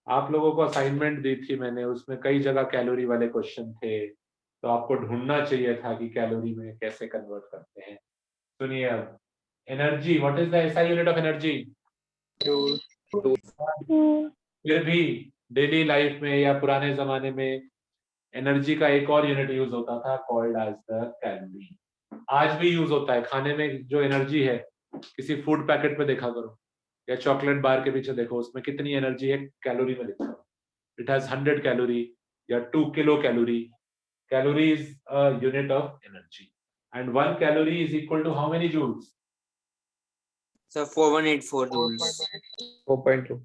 आप लोगों को असाइनमेंट दी थी मैंने, उसमें कई जगह कैलोरी वाले क्वेश्चन थे, तो आपको ढूंढना चाहिए था कि कैलोरी में कैसे कन्वर्ट करते हैं। सुनिए अब, energy, what is the SI unit of energy? फिर भी डेली लाइफ में या पुराने जमाने में एनर्जी का एक और यूनिट यूज होता था, कॉल्ड एज द कैलोरी। आज भी यूज होता है। खाने में जो एनर्जी है, किसी फूड पैकेट पे देखा करो या चॉकलेट बार के पीछे देखो, उसमें कितनी एनर्जी है कैलोरी में लिखा है। इट हैज 100 कैलोरी या 2 kilo calorie. Calorie is a unit of energy and 1 calorie is equal to how many joules? Sir 4184 joules. 4.2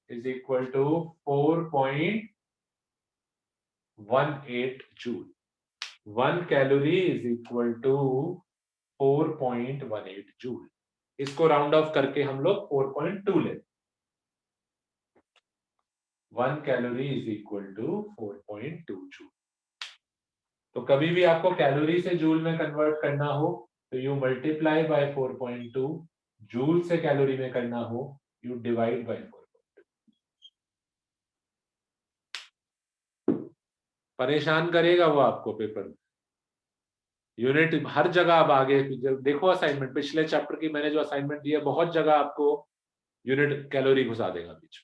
is equal to 4.18 joule. 1 calorie is equal to 4.18 joule. इसको round off करके हम लोग 4.2 ले। 1 calorie is equal to 4.2 joule. तो कभी भी आपको calorie से जूल में कन्वर्ट करना हो तो यू मल्टीप्लाई बाय 4.2, जूल से कैलोरी में करना हो यू डिवाइड बाय 4.2। परेशान करेगा वो आपको पेपर में। यूनिट हर जगह आप आगे देखो, असाइनमेंट पिछले चैप्टर की मैंने जो असाइनमेंट दी है, बहुत जगह आपको यूनिट कैलोरी घुसा देगा बीच में,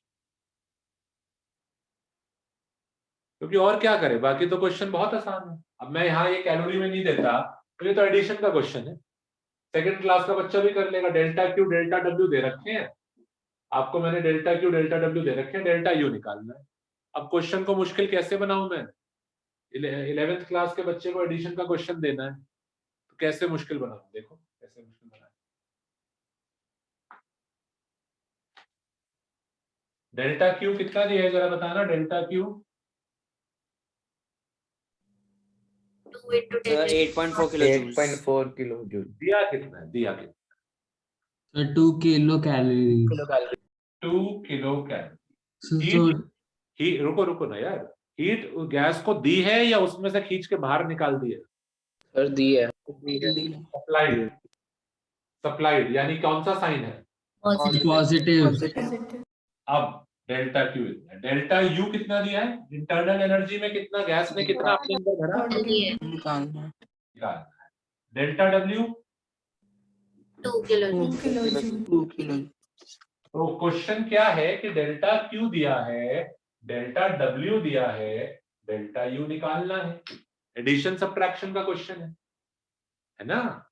क्योंकि और क्या करे, बाकी तो क्वेश्चन बहुत आसान है। अब मैं यहाँ ये कैलोरी में नहीं देता तो ये तो एडिशन का क्वेश्चन है, सेकंड क्लास का बच्चा भी कर लेगा। डेल्टा क्यू डेल्टा डब्ल्यू दे रखे हैं आपको, मैंने डेल्टा क्यू डेल्टा डब्ल्यू दे रखे हैं, डेल्टा यू निकालना है। अब क्वेश्चन को मुश्किल कैसे बनाऊं मैं? 11th क्लास के बच्चे को एडिशन का क्वेश्चन देना है तो कैसे मुश्किल बनाऊं? देखो कैसे मुश्किल बनाए। डेल्टा क्यू कितना दिया है जरा बताना, delta Q? 2 into 10 sir 8.4 kilojoules. 8.4 kilo joule. दिया कितना है? दिया कितना? Sir 2 kilo calorie. 2 kilo calorie. Sir heat, रुको रुको ना यार, हीट गैस को दी है या उसमें से खींच के बाहर निकाल दी है? सर दी है। सप्लाइड। सप्लाइड यानी कौन सा साइन है? पॉजिटिव। Positive. अब डेल्टा क्यू इतना है। डेल्टा यू कितना दिया है? इंटरनल एनर्जी में कितना, गैस ने कितना अपने अंदर भरा? निकालना है। निकालना है। Delta W 2 kilo 2 kilojoule. 2 kilo. तो क्वेश्चन क्या है कि डेल्टा क्यू दिया है, डेल्टा डब्ल्यू दिया है, डेल्टा यू निकालना है। एडिशन सब्ट्रैक्शन का क्वेश्चन है ना?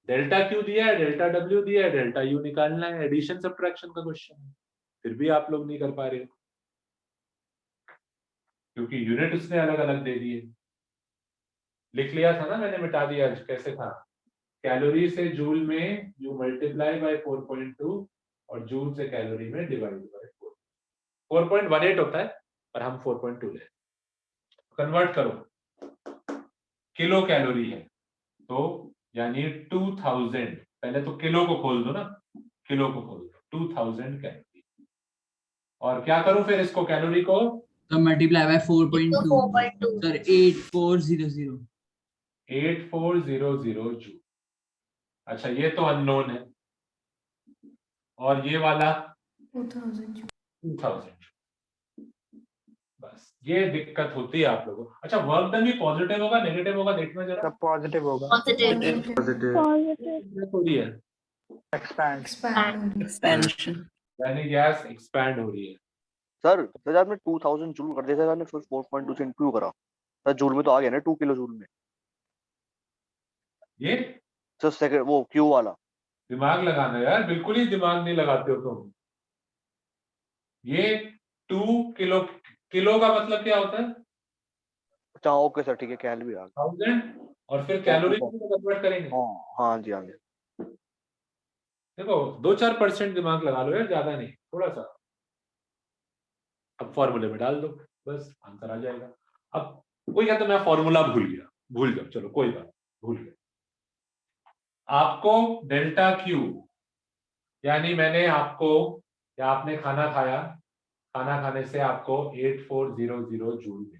डेल्टा क्यू दिया है, डेल्टा डब्ल्यू दिया है, डेल्टा यू निकालना है, एडिशन सब्ट्रैक्शन का क्वेश्चन है। फिर भी आप लोग नहीं कर पा रहे हो क्योंकि यूनिट उसने अलग अलग दे दिए। लिख लिया था ना मैंने, मिटा दिया। कैसे था? कैलोरी से जूल में यू मल्टीप्लाई बाय 4.2 और जूल से कैलोरी में डिवाइड बाय 4। 4.18 होता है पर हम 4.2 ले। कन्वर्ट करो, किलो कैलोरी है तो यानी 2000, पहले तो किलो को खोल दो ना, किलो को खोल दो, 2000 कैलोरी। और क्या करूं फिर इसको, कैलोरी को तो मल्टीप्लाई बाय 4.2 4.2 सर 8400। 8400 जूल। अच्छा ये तो अननोन है, और ये वाला 2000 joule. 2000। बस ये दिक्कत होती है आप लोगों को। अच्छा वर्क डन भी पॉजिटिव होगा नेगेटिव होगा, देखना जरा। पॉजिटिव होगा। पॉजिटिव हो रही है एक्सपैंड। Expand. एक्सपेंशन। यानी गैस एक्सपैंड हो रही है। सर आपने 2000 जूल कर दिया था, आपने फिर 4.2 से इंटू करा सर, जूल में तो आ गया ना 2 किलो जूल में। ये सर सेकंड वो क्यू वाला। दिमाग लगाना यार, बिल्कुल ही दिमाग नहीं लगाते हो तुम। ये 2 किलो, किलो का मतलब क्या होता है? अच्छा ओके सर ठीक है, कैलोरी आ गया। 1000 और फिर कैलोरी में कन्वर्ट करेंगे। हाँ जी हाँ जी। देखो 2-4% दिमाग लगा लो यार, ज्यादा नहीं, थोड़ा सा। अब फॉर्मूले में डाल दो, बस आंसर आ जाएगा। अब कोई कहता मैं फॉर्मूला भूल गया, भूल जाओ, चलो कोई बात, भूल गए। आपको डेल्टा क्यू, यानी मैंने आपको, या आपने खाना खाया, खाना खाने से आपको 8400 जूल मिले।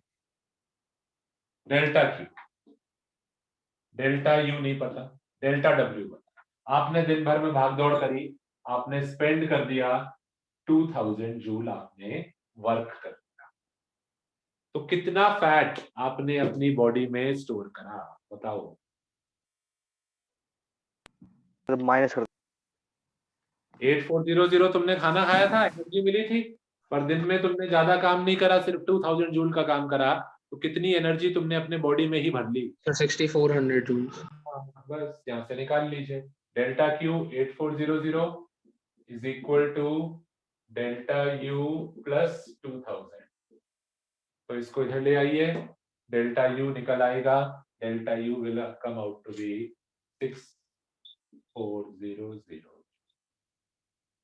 डेल्टा क्यू, डेल्टा यू नहीं पता, डेल्टा डब्ल्यू पता। आपने दिन भर में भागदौड़ करी, आपने स्पेंड कर दिया 2000 जूल, आपने वर्क कर दिया, तो कितना फैट आपने अपनी बॉडी में स्टोर करा, बताओ। माइनस कर 8400 तुमने खाना खाया था, एनर्जी मिली थी, पर दिन में तुमने ज्यादा काम नहीं करा, सिर्फ 2000 जूल का काम करा, तो कितनी एनर्जी तुमने अपने बॉडी में ही भर ली? Sir 6400 joules. बस यहाँ से निकाल लीजिए, delta Q 8400 is equal to delta U plus 2000। तो इसको इधर ले आइए, डेल्टा यू निकल आएगा, delta U will come out to be 6400।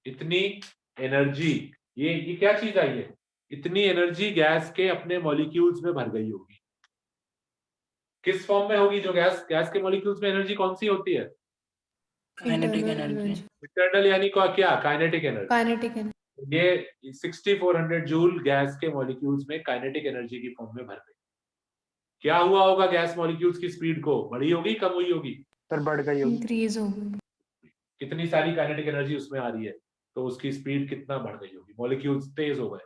इतनी एनर्जी, ये क्या चीज आई है, इतनी एनर्जी गैस के अपने मॉलिक्यूल्स में भर गई होगी। किस फॉर्म में होगी जो गैस के मॉलिक्यूल्स में एनर्जी कौन सी होती है? Kinetic Internal energy. इंटरनल, यानी क्या, काइनेटिक एनर्जी। Kinetic energy. ये 6400 जूल गैस के मॉलिक्यूल्स में काइनेटिक एनर्जी की फॉर्म में भर गई। क्या हुआ होगा गैस मॉलिक्यूल्स की स्पीड को, बढ़ी होगी कम हुई होगी? सर बढ़ गई होगी। Increase हो गई। कितनी सारी काइनेटिक एनर्जी उसमें आ रही है, तो उसकी स्पीड कितना बढ़ गई होगी, मॉलिक्यूल्स तेज हो गए,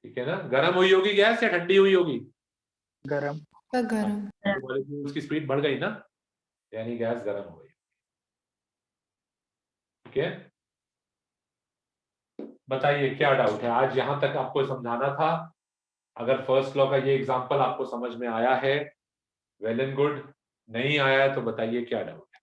ठीक है ना। गर्म हुई होगी गैस या ठंडी हुई होगी? गरम। का गरम। मॉलिक्यूल्स की स्पीड बढ़ गई ना, यानी गैस गर्म हो गई, ठीक है। बताइए क्या डाउट है, आज यहां तक आपको समझाना था। अगर फर्स्ट लॉ का ये एग्जांपल आपको समझ में आया है, वेल एंड गुड, नहीं आया है तो बताइए क्या डाउट है।